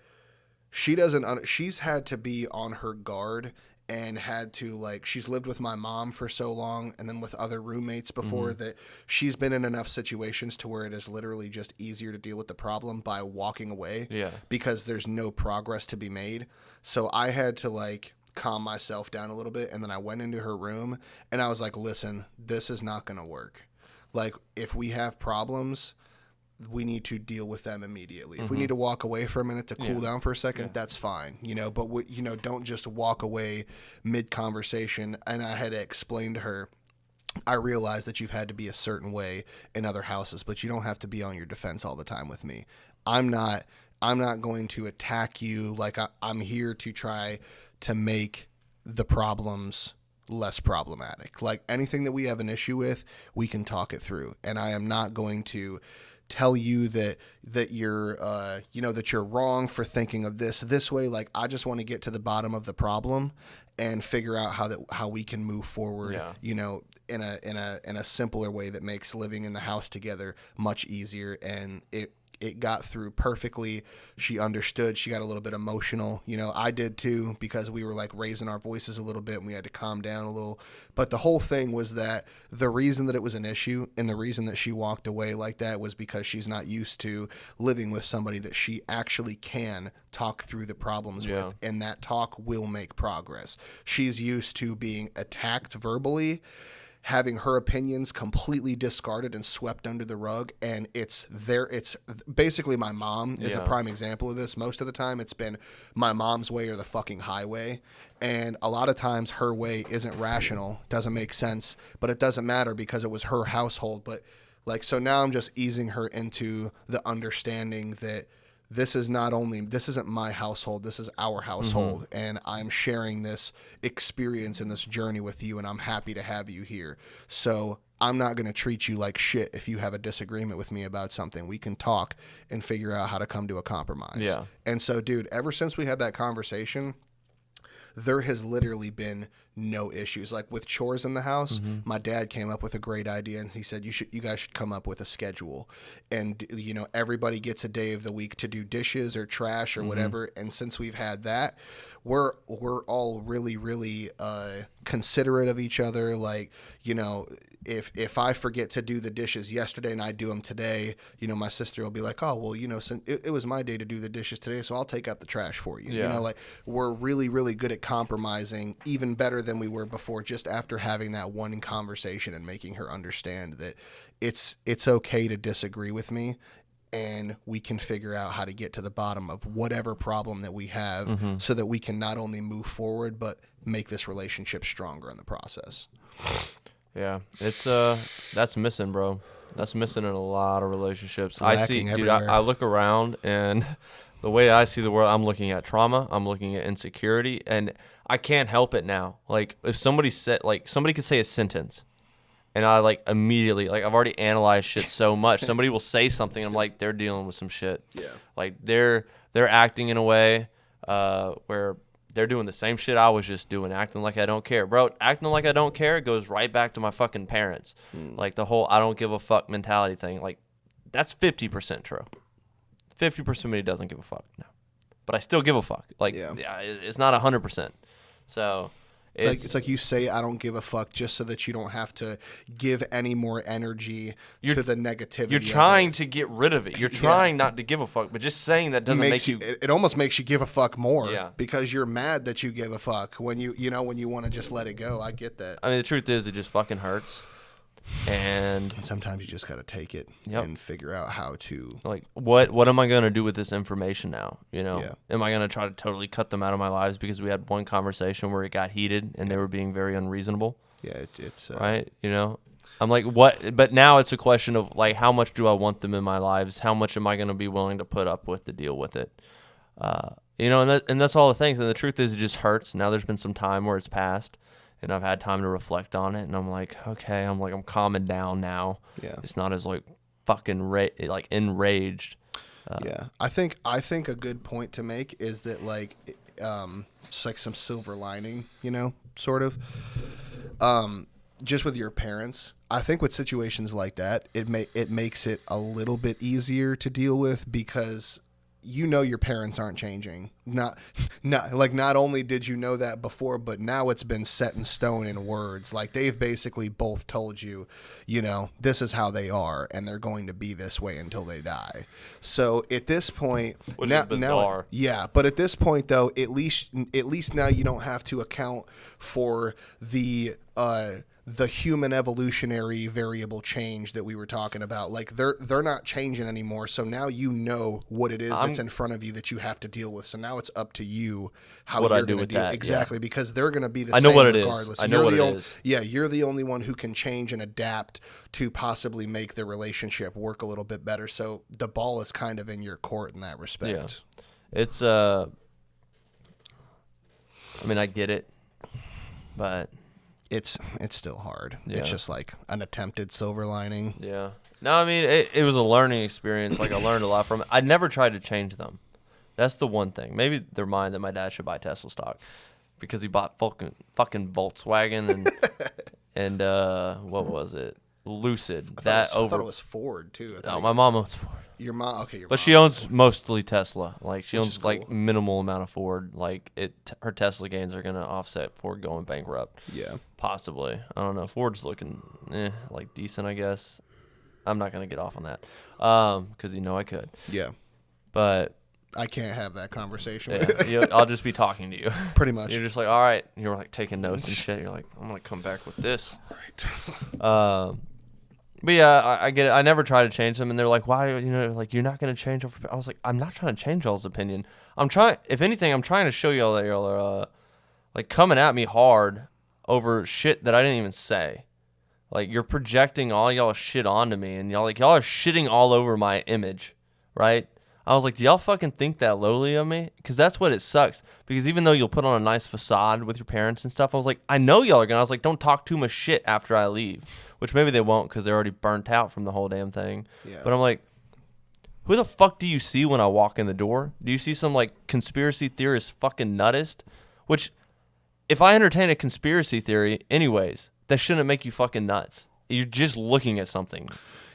she's had to be on her guard and had to like, she's lived with my mom for so long and then with other roommates before that she's been in enough situations to where it is literally just easier to deal with the problem by walking away because there's no progress to be made. So I had to like calm myself down a little bit, and then I went into her room and I was like, listen, this is not going to work. Like, if we have problems, we need to deal with them immediately. If we need to walk away for a minute to cool down for a second, that's fine, but don't just walk away mid-conversation. And I had to explain to her, I realize that you've had to be a certain way in other houses, but you don't have to be on your defense all the time with me. I'm not going to attack you. Like, I'm here to try to make the problems less problematic. Like, anything that we have an issue with, we can talk it through. And I am not going to tell you that you're that you're wrong for thinking of this way. Like, I just want to get to the bottom of the problem and figure out how we can move forward, in a simpler way that makes living in the house together much easier. And it got through perfectly. She understood. She got a little bit emotional. I did too, because we were like raising our voices a little bit and we had to calm down a little. But the whole thing was that the reason that it was an issue and the reason that she walked away like that was because she's not used to living with somebody that she actually can talk through the problems with, and that talk will make progress. She's used to being attacked verbally having her opinions completely discarded and swept under the rug, and it's basically my mom is a prime example of this. Most of the time it's been my mom's way or the fucking highway, and a lot of times her way isn't rational, doesn't make sense, but it doesn't matter because it was her household. But like, so now I'm just easing her into the understanding that this isn't my household, this is our household, and I'm sharing this experience and this journey with you, and I'm happy to have you here. So I'm not going to treat you like shit if you have a disagreement with me about something. We can talk and figure out how to come to a compromise. Yeah. And so, dude, ever since we had that conversation, there has literally been no issues. Like with chores in the house, my dad came up with a great idea, and he said, you guys should come up with a schedule, and everybody gets a day of the week to do dishes or trash or whatever. And since we've had that, we're all really, really considerate of each other. Like, if I forget to do the dishes yesterday and I do them today, my sister will be like, oh, well, since it was my day to do the dishes today, so I'll take out the trash for you. Yeah. Like, we're really, really good at compromising, even better than we were before, just after having that one conversation and making her understand that it's okay to disagree with me, and we can figure out how to get to the bottom of whatever problem that we have, so that we can not only move forward but make this relationship stronger in the process. Yeah, it's that's missing, bro. That's missing in a lot of relationships. Lacking I see, dude. everywhere. I look around, and the way I see the world, I'm looking at trauma. I'm looking at insecurity, and I can't help it now. Like, if somebody could say a sentence, and I immediately, I've already analyzed shit so much. Somebody will say something, I'm like, they're dealing with some shit. Yeah. Like, they're acting in a way where they're doing the same shit I was just doing, acting like I don't care. Bro, acting like I don't care goes right back to my fucking parents. Like, the whole I don't give a fuck mentality thing. Like, that's 50% true. 50% of me doesn't give a fuck. No. But I still give a fuck. Like, it's not 100%. So It's like you say I don't give a fuck just so that you don't have to give any more energy to the negativity. You're trying to get rid of it. You're trying not to give a fuck, but just saying that doesn't make you. It almost makes you give a fuck more. Yeah. Because you're mad that you give a fuck when you want to just let it go. I get that. I mean, the truth is, it just fucking hurts. And sometimes you just got to take it and figure out how to. Like, what am I going to do with this information now? Yeah. Am I going to try to totally cut them out of my lives because we had one conversation where it got heated and they were being very unreasonable? Yeah, it's right. I'm like, what? But now it's a question of how much do I want them in my lives? How much am I going to be willing to put up with to deal with it? And that's all the things. And the truth is, it just hurts. Now there's been some time where it's passed, and I've had time to reflect on it, and I'm like, okay, I'm calming down now. Yeah. It's not as fucking enraged. Yeah. I think a good point to make is that it's like some silver lining, sort of. Just with your parents, I think with situations like that, it makes it a little bit easier to deal with because your parents aren't changing. Not only did you know that before, but now it's been set in stone in words. Like, they've basically both told you, this is how they are, and they're going to be this way until they die. So at this point, which is bizarre. But at this point though, at least now you don't have to account for the human evolutionary variable change that we were talking about. Like, they're not changing anymore, so now what it is that's in front of you that you have to deal with. So now it's up to you how what you're I do going to with deal. That, exactly, because they're going to be the I same know what it regardless. is. I know what it is. Yeah, you're the only one who can change and adapt to possibly make the relationship work a little bit better. So the ball is kind of in your court in that respect. Yeah. It's I mean, I get it, but it's still hard. Yeah. It's just like an attempted silver lining. Yeah. No, I mean, it was a learning experience. I learned a lot from it. I never tried to change them. That's the one thing. Maybe they're mine that my dad should buy Tesla stock because he bought fucking Volkswagen and what was it? Lucid. I thought it was Ford too. My mom owns Ford. Your mom, okay. But she owns mostly Tesla. She Which owns is cool. minimal amount of Ford. Her Tesla gains are gonna offset Ford going bankrupt. Yeah. Possibly. I don't know. Ford's looking decent, I guess. I'm not gonna get off on that because I could. Yeah. But I can't have that conversation. Yeah, I'll just be talking to you. Pretty much. You're just like, all right. You're like taking notes and shit. You're like, I'm gonna come back with this. Right. But yeah, I get it. I never try to change them, and they're like, "Why? Like you're not gonna change." I was like, "I'm not trying to change y'all's opinion. I'm trying. If anything, I'm trying to show y'all that y'all are like coming at me hard over shit that I didn't even say. Like you're projecting all y'all shit onto me, and y'all are shitting all over my image, right?" I was like, "Do y'all fucking think that lowly of me?" Because that's what it sucks. Because even though you'll put on a nice facade with your parents and stuff, I was like, I know y'all are gonna. I was like, don't talk too much shit after I leave. Which maybe they won't because they're already burnt out from the whole damn thing. Yeah. But I'm like, who the fuck do you see when I walk in the door? Do you see some like conspiracy theorist fucking nuttist? Which, if I entertain a conspiracy theory, anyways, that shouldn't make you fucking nuts. You're just looking at something.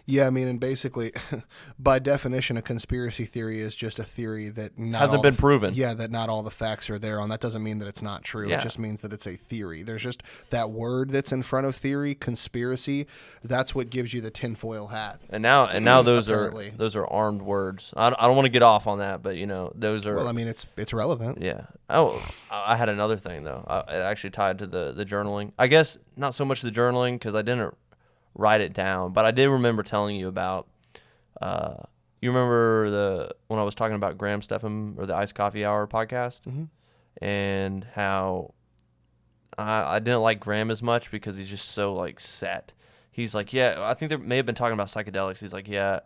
Yeah, I mean, and basically, by definition, a conspiracy theory is just a theory that Hasn't been proven. Yeah, that not all the facts are there on. That doesn't mean that it's not true. Yeah. It just means that it's a theory. There's just that word that's in front of theory, conspiracy. That's what gives you the tinfoil hat. And now those apparently. are armed words. I don't want to get off on that, but those are. Well, I mean, it's relevant. Yeah. Oh, I had another thing though. It actually tied to the journaling. I guess not so much the journaling because I didn't write it down, but I did remember telling you about. You remember when I was talking about Graham Stephan or the Iced Coffee Hour podcast, and how I didn't like Graham as much because he's just so like set. He's like, yeah, I think they may have been talking about psychedelics. He's like, yeah.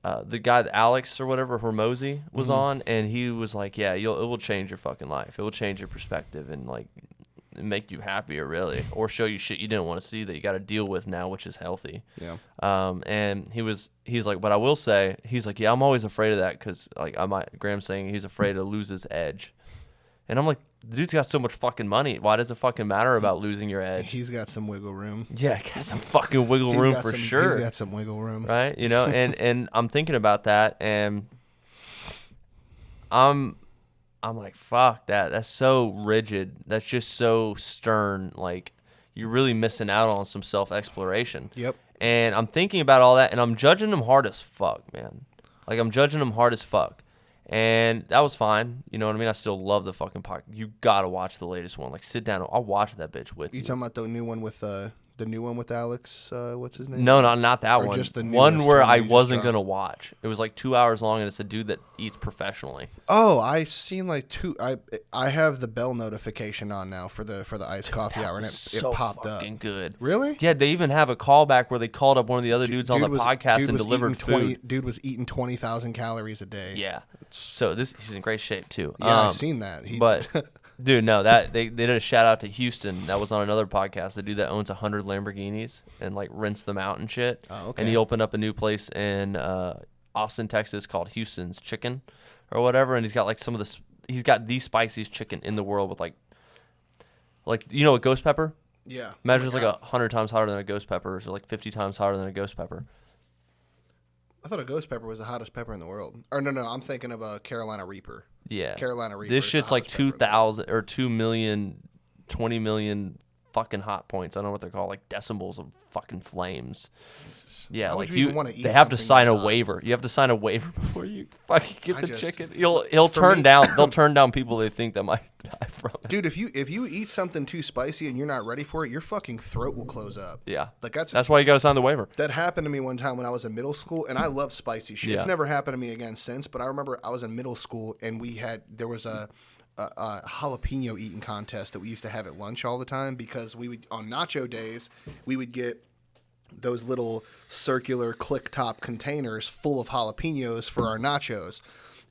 The guy that Alex or whatever Hormozy was on, and he was like, yeah, it will change your fucking life. It will change your perspective and like make you happier, really, or show you shit you didn't want to see that you got to deal with now, which is healthy. Yeah. And he's like, but I will say, he's like, yeah, I'm always afraid of that because like Graham's saying he's afraid to lose his edge, and I'm like, the dude's got so much fucking money. Why does it fucking matter about losing your edge? He's got some wiggle room. Yeah, got some fucking wiggle room for sure. He's got some wiggle room, right? And I'm thinking about that, and I'm like, fuck that. That's so rigid. That's just so stern. Like, you're really missing out on some self-exploration. Yep. And I'm thinking about all that, and I'm judging them hard as fuck, man. Like, I'm judging them hard as fuck. And that was fine. You know what I mean? I still love the fucking podcast. You gotta watch the latest one. Like, sit down. I'll watch that bitch with you. You talking about the new one with Alex? What's his name? No, not that or one. Just the one where I wasn't gonna watch. It was like 2 hours long, and it's a dude that eats professionally. Oh, I seen like two. I have the bell notification on now for the iced coffee hour, and it popped up. Good. Really? Yeah, they even have a callback where they called up one of the other dudes on the podcast and delivered food. Dude was eating 20,000 calories a day. Yeah. So he's in great shape too. Yeah, I've seen that. But dude, no, that they did a shout out to Houston. That was on another podcast. The dude that owns 100 Lamborghinis and like rents them out and shit. Oh, okay. And he opened up a new place in Austin, Texas called Houston's Chicken or whatever. And he's got like he's got the spiciest chicken in the world with like a ghost pepper. Yeah. Imagine it's like 100 times hotter than a ghost pepper, or like 50 times hotter than a ghost pepper. I thought a ghost pepper was the hottest pepper in the world. Or no, I'm thinking of a Carolina Reaper. Yeah. Carolina Reaper. This shit's like 2,000 or 2 million, 20 million fucking hot points. I don't know what they're called, like decibels of fucking flames. Yeah, Why like would you even wanna eat they have to something sign that a hot? waiver. You have to sign a waiver before you fucking get the just- chicken. He'll for turn me- down. They'll turn down people they think that might die from it. Dude, if you eat something too spicy and you're not ready for it, your fucking throat will close up. Yeah, Like that's why you got to sign the waiver. That happened to me one time when I was in middle school, and I love spicy shit. It's Yeah. never happened to me again since, but I remember I was in middle school, and there was a jalapeno eating contest that we used to have at lunch all the time, because on nacho days, we would get those little circular click top containers full of jalapenos for our nachos.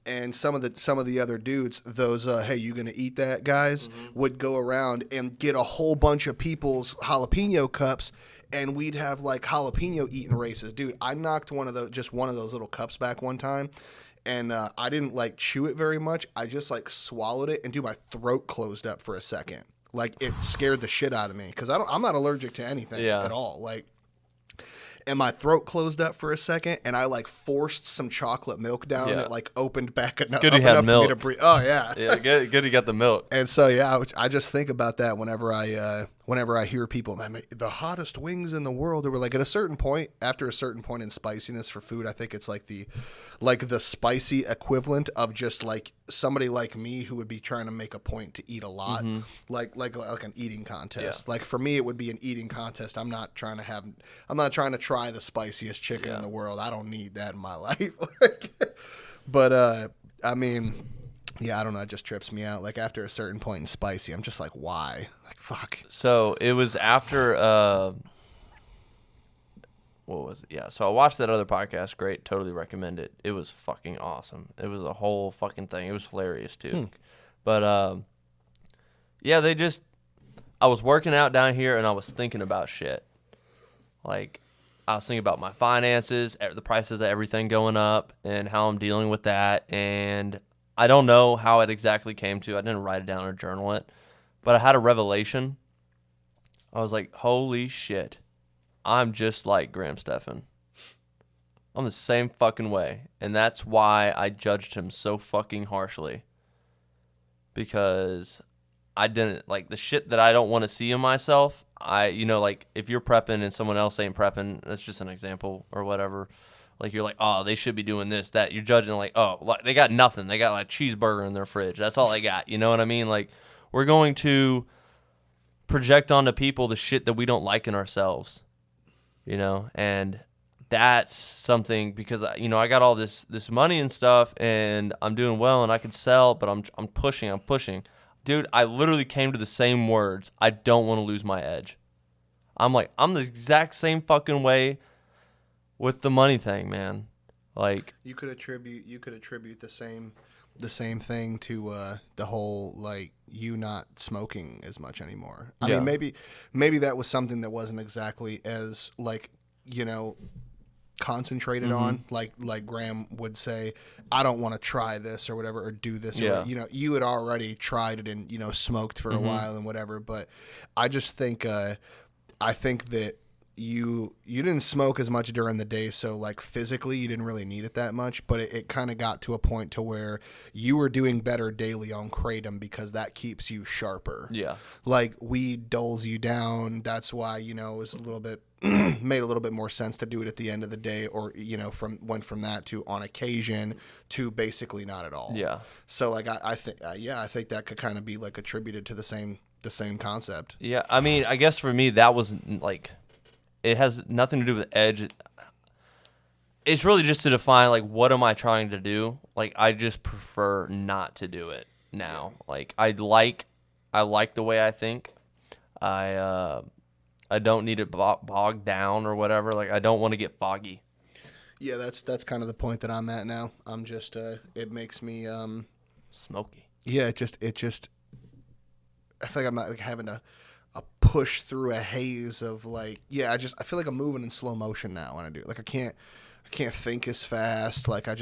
And some of the other dudes, those hey, you gonna eat that guys, would go around and get a whole bunch of people's jalapeno cups, and we'd have like jalapeno eating races. Dude, I knocked one of those little cups back one time, and I didn't like chew it very much. I just like swallowed it, and dude, my throat closed up for a second. Like, it scared the shit out of me, because I'm not allergic to anything at all. Like. And my throat closed up for a second, and I like forced some chocolate milk down, and it like opened back enough, good you have for milk. me to breathe. Oh yeah, Yeah, good you got the milk. And so I just think about that whenever I whenever I hear people, man, the hottest wings in the world, or like at a certain point, after a certain point in spiciness for food, I think it's like the spicy equivalent of just like somebody like me who would be trying to make a point to eat a lot, like an eating contest. Yeah. Like for me, it would be an eating contest. I'm not trying to try the spiciest chicken in the world. I don't need that in my life. But I mean, yeah, I don't know. It just trips me out. Like after a certain point in spicy, I'm just like, why? Like, fuck. So it was after, what was it? Yeah. So I watched that other podcast. Great. Totally recommend it. It was fucking awesome. It was a whole fucking thing. It was hilarious too. But, yeah, I was working out down here and I was thinking about shit. Like, I was thinking about my finances, the prices of everything going up, and how I'm dealing with that. And I don't know how it exactly came to. I didn't write it down or journal it, but I had a revelation. I was like, holy shit, I'm just like Graham Stephan. I'm the same fucking way. And that's why I judged him so fucking harshly. Because I didn't, like, the shit that I don't want to see in myself, like, if you're prepping and someone else ain't prepping, that's just an example or whatever. Like, you're like, oh, they should be doing this, that. You're judging, like, oh, they got nothing. They got, like, cheeseburger in their fridge. That's all they got. You know what I mean? Like, we're going to project onto people the shit that we don't like in ourselves, you know? And that's something, because, I got all this money and stuff, and I'm doing well, and I can sell, but I'm pushing. Dude, I literally came to the same words. I don't want to lose my edge. I'm the exact same fucking way with the money thing, man. Like, You could attribute the same thing to the whole, like, you not smoking as much anymore. I mean, maybe that was something that wasn't exactly as, like, concentrated on, like Graham would say, I don't want to try this or whatever, or do this, or you had already tried it and smoked for a while and whatever. But I just think I think that you didn't smoke as much during the day, so like physically you didn't really need it that much, but it kind of got to a point to where you were doing better daily on kratom because that keeps you sharper. Yeah. Like weed dulls you down. That's why it was a little bit made a little bit more sense to do it at the end of the day, or went from that to on occasion to basically not at all. Yeah. So like I think I think that could kind of be like attributed to the same concept. Yeah, I mean, I guess for me that was like, it has nothing to do with edge. It's really just to define, like, what am I trying to do? Like, I just prefer not to do it now. Like, I like the way I think. I don't need it bogged down or whatever. Like, I don't want to get foggy. Yeah, that's kind of the point that I'm at now. I'm just it makes me smoky. Yeah, it just I feel like I'm not like having a push through a haze of like, I feel like I'm moving in slow motion now when I do it. Like I can't think as fast. Like I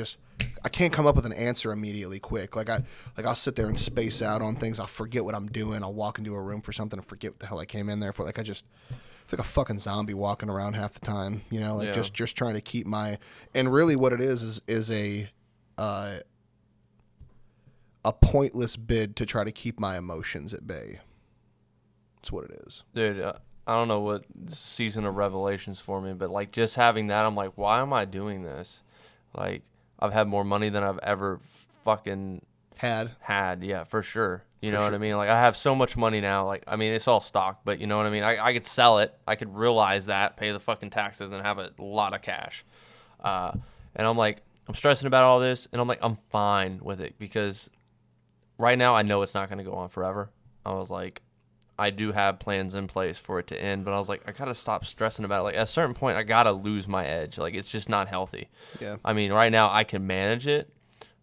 can't come up with an answer immediately quick. I'll sit there and space out on things. I'll forget what I'm doing. I'll walk into a room for something and forget what the hell I came in there for. Like I feel like a fucking zombie walking around half the time, just trying to keep and really what it is a pointless bid to try to keep my emotions at bay. That's what it is. Dude, I don't know what season of Revelations for me, but like just having that, I'm like, why am I doing this? Like, I've had more money than I've ever fucking had. Yeah, for sure. You know what I mean? Like, I have so much money now. Like, I mean, it's all stock, but you know what I mean? I could sell it. I could realize that, pay the fucking taxes, and have a lot of cash. And I'm like, I'm stressing about all this, and I'm like, I'm fine with it because right now I know it's not going to go on forever. I was like, I do have plans in place for it to end, but I was like, I gotta stop stressing about it. Like at a certain point, I gotta lose my edge. Like it's just not healthy. Yeah. I mean, right now I can manage it,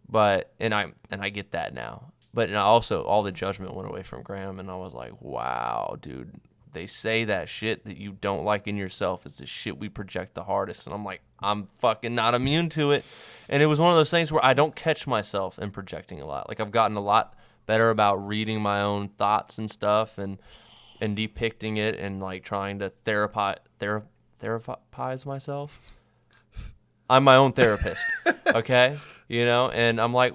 but I get that now. But also all the judgment went away from Graham, and I was like, wow, dude. They say that shit that you don't like in yourself is the shit we project the hardest, and I'm like, I'm fucking not immune to it. And it was one of those things where I don't catch myself in projecting a lot. Like I've gotten a lot better about reading my own thoughts and stuff and depicting it and like trying to therapize myself. I'm my own therapist, okay? And I'm like,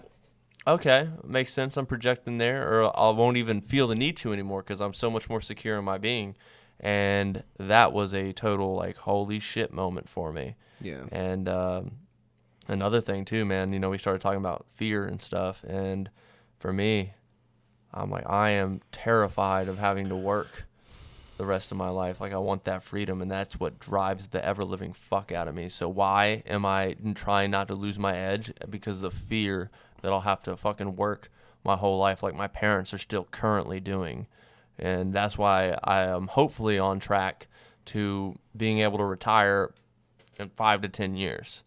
Okay, makes sense. I'm projecting there, or I won't even feel the need to anymore because I'm so much more secure in my being. And that was a total like holy shit moment for me. Yeah. And another thing too, man. We started talking about fear and stuff, and for me, I'm like I am terrified of having to work the rest of my life. Like I want that freedom, and that's what drives the ever living fuck out of me. So why am I trying not to lose my edge? Because of fear that I'll have to fucking work my whole life like my parents are still currently doing. And that's why I am hopefully on track to being able to retire in 5 to 10 years.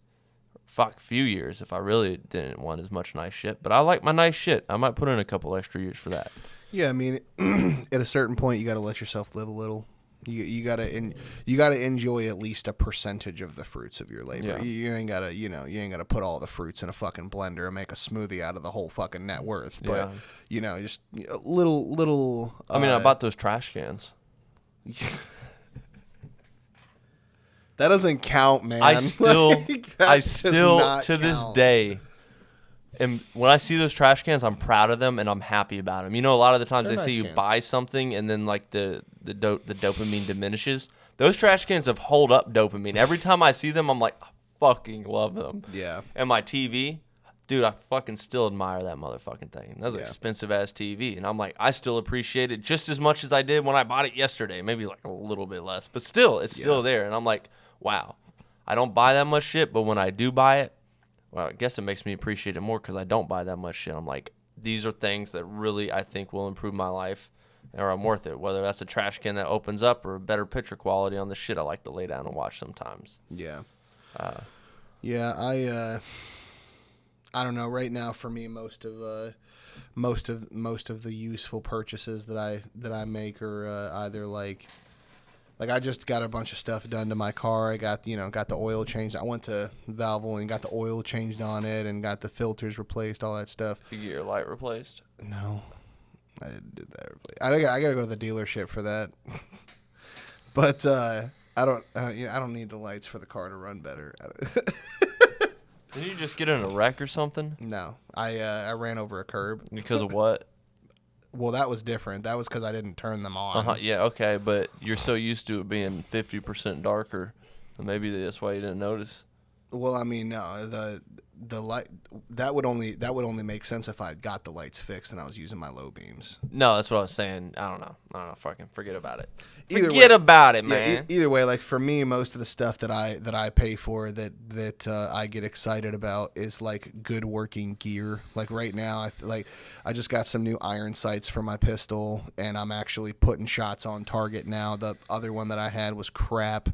Fuck, few years if I really didn't want as much nice shit. But I like my nice shit. I might put in a couple extra years for that. Yeah, I mean, at a certain point, you got to let yourself live a little. You gotta enjoy at least a percentage of the fruits of your labor. Yeah. You ain't gotta put all the fruits in a fucking blender and make a smoothie out of the whole fucking net worth. But just a little. I mean, I bought those trash cans. That doesn't count, man. I still not to this count. day, and when I see those trash cans, I'm proud of them and I'm happy about them. A lot of the times They're they say nice you cans. buy something and then like the dopamine diminishes. Those trash cans have hold up dopamine. Every time I see them, I'm like, I fucking love them. Yeah. And my TV, dude, I fucking still admire that motherfucking thing. That's an expensive ass TV, and I'm like, I still appreciate it just as much as I did when I bought it yesterday. Maybe like a little bit less, but still, it's still there. And I'm like, wow, I don't buy that much shit, but when I do buy it, well, I guess it makes me appreciate it more because I don't buy that much shit. I'm like, these are things that really I think will improve my life, or I'm worth it. Whether that's a trash can that opens up or a better picture quality on the shit I like to lay down and watch sometimes. Yeah. I don't know. Right now, for me, most of the useful purchases that I make are either like I just got a bunch of stuff done to my car. I got the oil changed. I went to Valvoline and got the oil changed on it and got the filters replaced, all that stuff. You get your light replaced? No, I didn't do that. I got to go to the dealership for that. But I don't need the lights for the car to run better. Did you just get in a wreck or something? No, I ran over a curb. Because of what? Well, that was different. That was because I didn't turn them on. Yeah, okay, but you're so used to it being 50% darker, maybe that's why you didn't notice. Well, I mean, no, the light that would only make sense if I had got the lights fixed and I was using my low beams. No, that's what I was saying. I don't know. Fucking forget about it. Forget about it, man. Either way, like for me, most of the stuff that I pay for that I get excited about is like good working gear. Like right now, I just got some new iron sights for my pistol, and I'm actually putting shots on target now. The other one that I had was crap.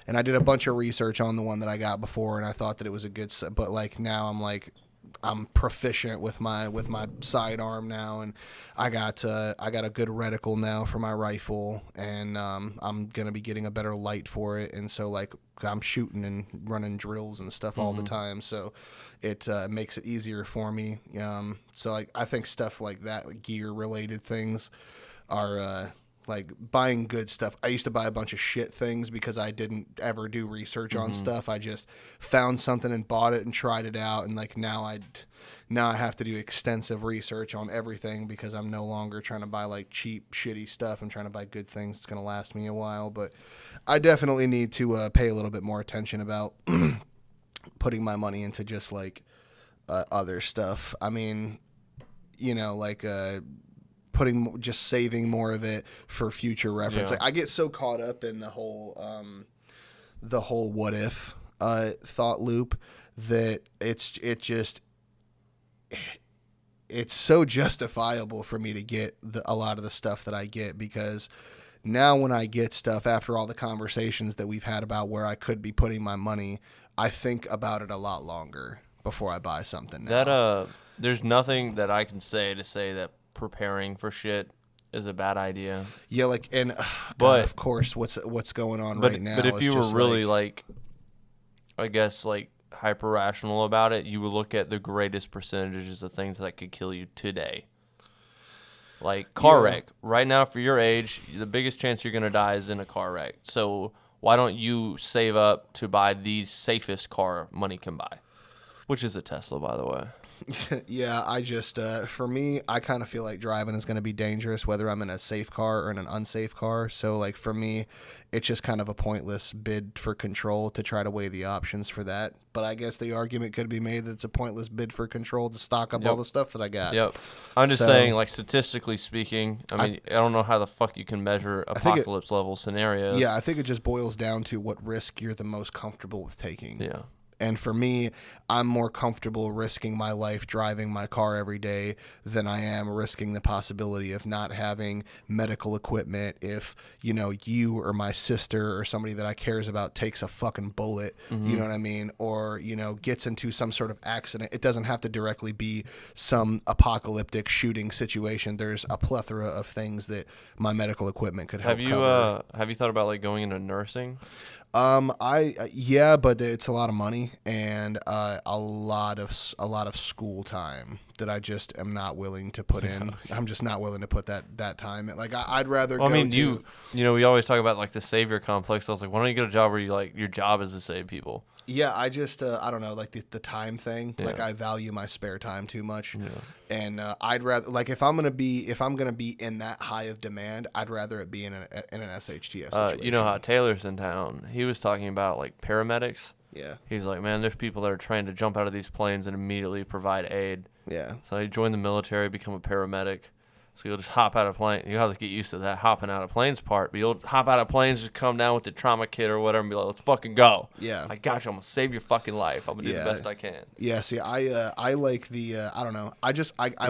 And I did a bunch of research on the one that I got before, and I thought that it was a good. But like now, I'm proficient with my sidearm now, and I got a good reticle now for my rifle, and I'm gonna be getting a better light for it, and so like I'm shooting and running drills and stuff all the time, so it makes it easier for me. So like I think stuff like that, like gear related things, are. Like buying good stuff. I used to buy a bunch of shit things because I didn't ever do research on stuff. I just found something and bought it and tried it out. And like now I have to do extensive research on everything because I'm no longer trying to buy like cheap, shitty stuff. I'm trying to buy good things that's going to last me a while. But I definitely need to pay a little bit more attention about putting my money into just like other stuff. I mean, like just saving more of it for future reference. Yeah. Like I get so caught up in the whole what if thought loop that it's so justifiable for me to get a lot of the stuff that I get, because now when I get stuff after all the conversations that we've had about where I could be putting my money, I think about it a lot longer before I buy something now. That there's nothing that I can say that preparing for shit is a bad idea. Yeah, like, and but God, of course, what's going on right now. But if you were really like, I guess like hyper rational about it, you would look at the greatest percentages of things that could kill you today. Like car wreck. Right now, for your age, the biggest chance you're gonna die is in a car wreck. So why don't you save up to buy the safest car money can buy, which is a Tesla, by the way. Yeah, I just for me, I kind of feel like driving is going to be dangerous whether I'm in a safe car or in an unsafe car. So like for me, it's just kind of a pointless bid for control to try to weigh the options for that. But I guess the argument could be made that it's a pointless bid for control to stock up all Yep. the stuff that I got. Yep. I'm just So saying, like, statistically speaking, I mean, I don't know how the fuck you can measure I think it, apocalypse level scenarios. yeah, I think it just boils down to what risk you're the most comfortable with taking. Yeah. And for me, I'm more comfortable risking my life driving my car every day than I am risking the possibility of not having medical equipment if, you or my sister or somebody that I cares about takes a fucking bullet, you know what I mean? Or, gets into some sort of accident. It doesn't have to directly be some apocalyptic shooting situation. There's a plethora of things that my medical equipment could help cover. Have you thought about like going into nursing? Yeah, but it's a lot of money and a lot of school time that I just am not willing to put in. I'm just not willing to put that time in. Like I'd rather. Well, go I mean, to, we always talk about like the savior complex. I was like, why don't you get a job where you like your job is to save people? Yeah, I just I don't know, like the time thing. Yeah. Like I value my spare time too much, Yeah. and I'd rather like if I'm gonna be in that high of demand, I'd rather it be in an SHTF situation. You know how Taylor's in town. He was talking about like paramedics. Yeah, He's like, man, there's people that are trying to jump out of these planes and immediately provide aid. yeah. So he joined the military, become a paramedic. So you'll just hop out of plane. You have to get used to that hopping out of planes part. But you'll hop out of planes, just come down with the trauma kit or whatever, and be like, "Let's fucking go." Yeah. I got you. I'm gonna save your fucking life. I'm gonna do Yeah. the best I can. Yeah, see, I like the I don't know. I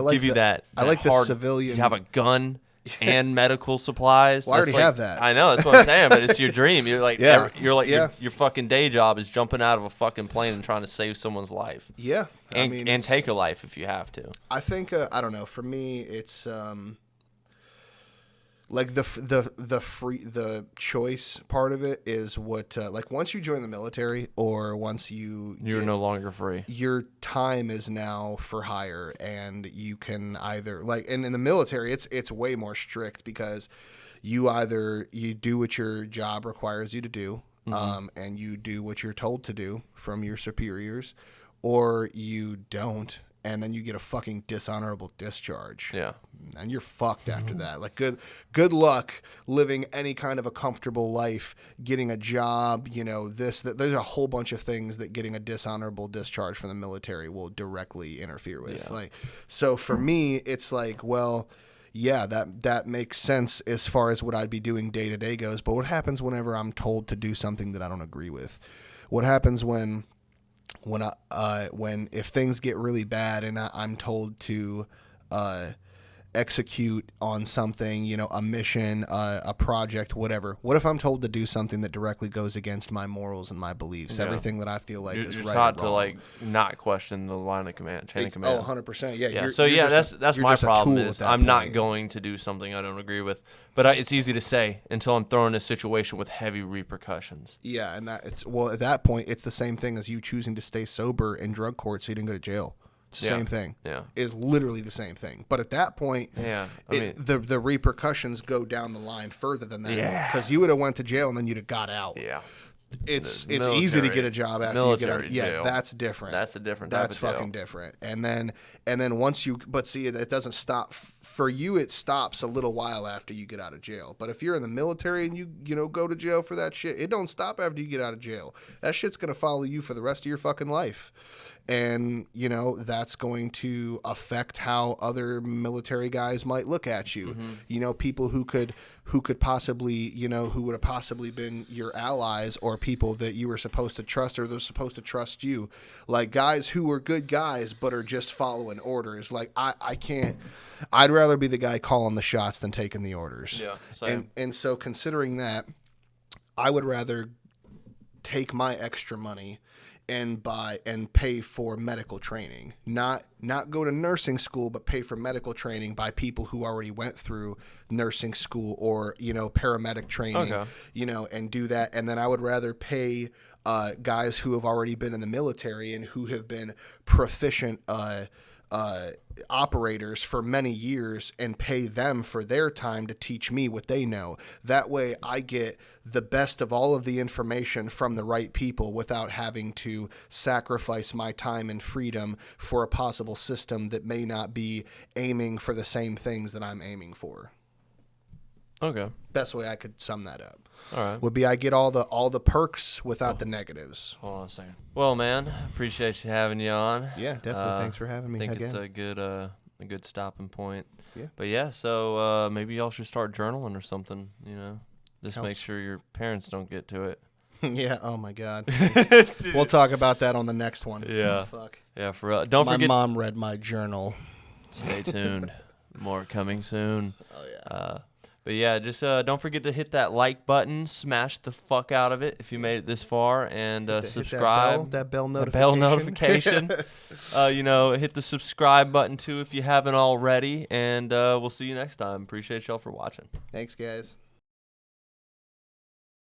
like Give you that. I like the hard, civilian. You have a gun and medical supplies. Well, I already have that. I know. That's what I'm saying. But it's your dream. You're like, Yeah. your fucking day job is jumping out of a fucking plane and trying to save someone's life. Yeah, And take a life if you have to. I think I don't know. For me, it's like the choice part of it is what like once you join the military or once You're no longer free. your time is now for hire, and you can either like and in the military it's way more strict because you do what your job requires you to do, and you do what you're told to do from your superiors, or you don't, and then you get a fucking dishonorable discharge. Yeah. And you're fucked after that. Like good luck living any kind of a comfortable life, getting a job, there's a whole bunch of things that getting a dishonorable discharge from the military will directly interfere with. Yeah. So for me, it's like, well, yeah, that makes sense as far as what I'd be doing day to day goes. But what happens whenever I'm told to do something that I don't agree with? What happens when if things get really bad and I'm told to execute on something, a mission, a project, whatever. What if I'm told to do something that directly goes against my morals and my beliefs? Yeah. Everything that I feel like is you're right taught or wrong. to like not question the line of command, chain of command. 100%. Yeah. Yeah. That's my problem is I'm not point. going to do something I don't agree with. But it's easy to say until I'm thrown in a situation with heavy repercussions. Yeah, and at that point, it's the same thing as you choosing to stay sober in drug court so you didn't go to jail. It's the same thing. Yeah. It's literally the same thing. But at that point, the repercussions go down the line further than that. Yeah. Because you would have went to jail and then you'd have got out. Yeah. It's easy to get a job after you get out. Yeah, jail. that's different. That's a different That's type of fucking jail. different. And then once you, but see, it doesn't stop for you. It stops a little while after you get out of jail. But if you're in the military and you go to jail for that shit, it don't stop after you get out of jail. That shit's gonna follow you for the rest of your fucking life. And that's going to affect how other military guys might look at you. People who could possibly who would have possibly been your allies or people that you were supposed to trust or they're supposed to trust you, like guys who are good guys but are just following orders. Like I can't. I'd rather be the guy calling the shots than taking the orders. Yeah, same. And so considering that, I would rather take my extra money and pay for medical training, not go to nursing school, but pay for medical training by people who already went through nursing school or paramedic training, and do that. And then I would rather pay guys who have already been in the military and who have been proficient operators for many years and pay them for their time to teach me what they know. That way I get the best of all of the information from the right people without having to sacrifice my time and freedom for a possible system that may not be aiming for the same things that I'm aiming for. Okay. Best way I could sum that up. All right. Would be I get all the perks without the negatives. Hold on a second. Well, man, appreciate you having you on. Yeah, definitely. Thanks for having me. I think again. it's a good stopping point. Yeah. But yeah, so maybe y'all should start journaling or something. You know, just Helps. make sure your parents don't get to it. Yeah. Oh my God. We'll talk about that on the next one. Yeah. Fuck. Yeah, for real. Don't My forget. mom read my journal. Stay tuned. More coming soon. Oh yeah. But yeah, just don't forget to hit that like button, smash the fuck out of it if you made it this far, and subscribe. That bell notification. The bell notification. Hit the subscribe button too if you haven't already, and we'll see you next time. Appreciate y'all for watching. Thanks, guys.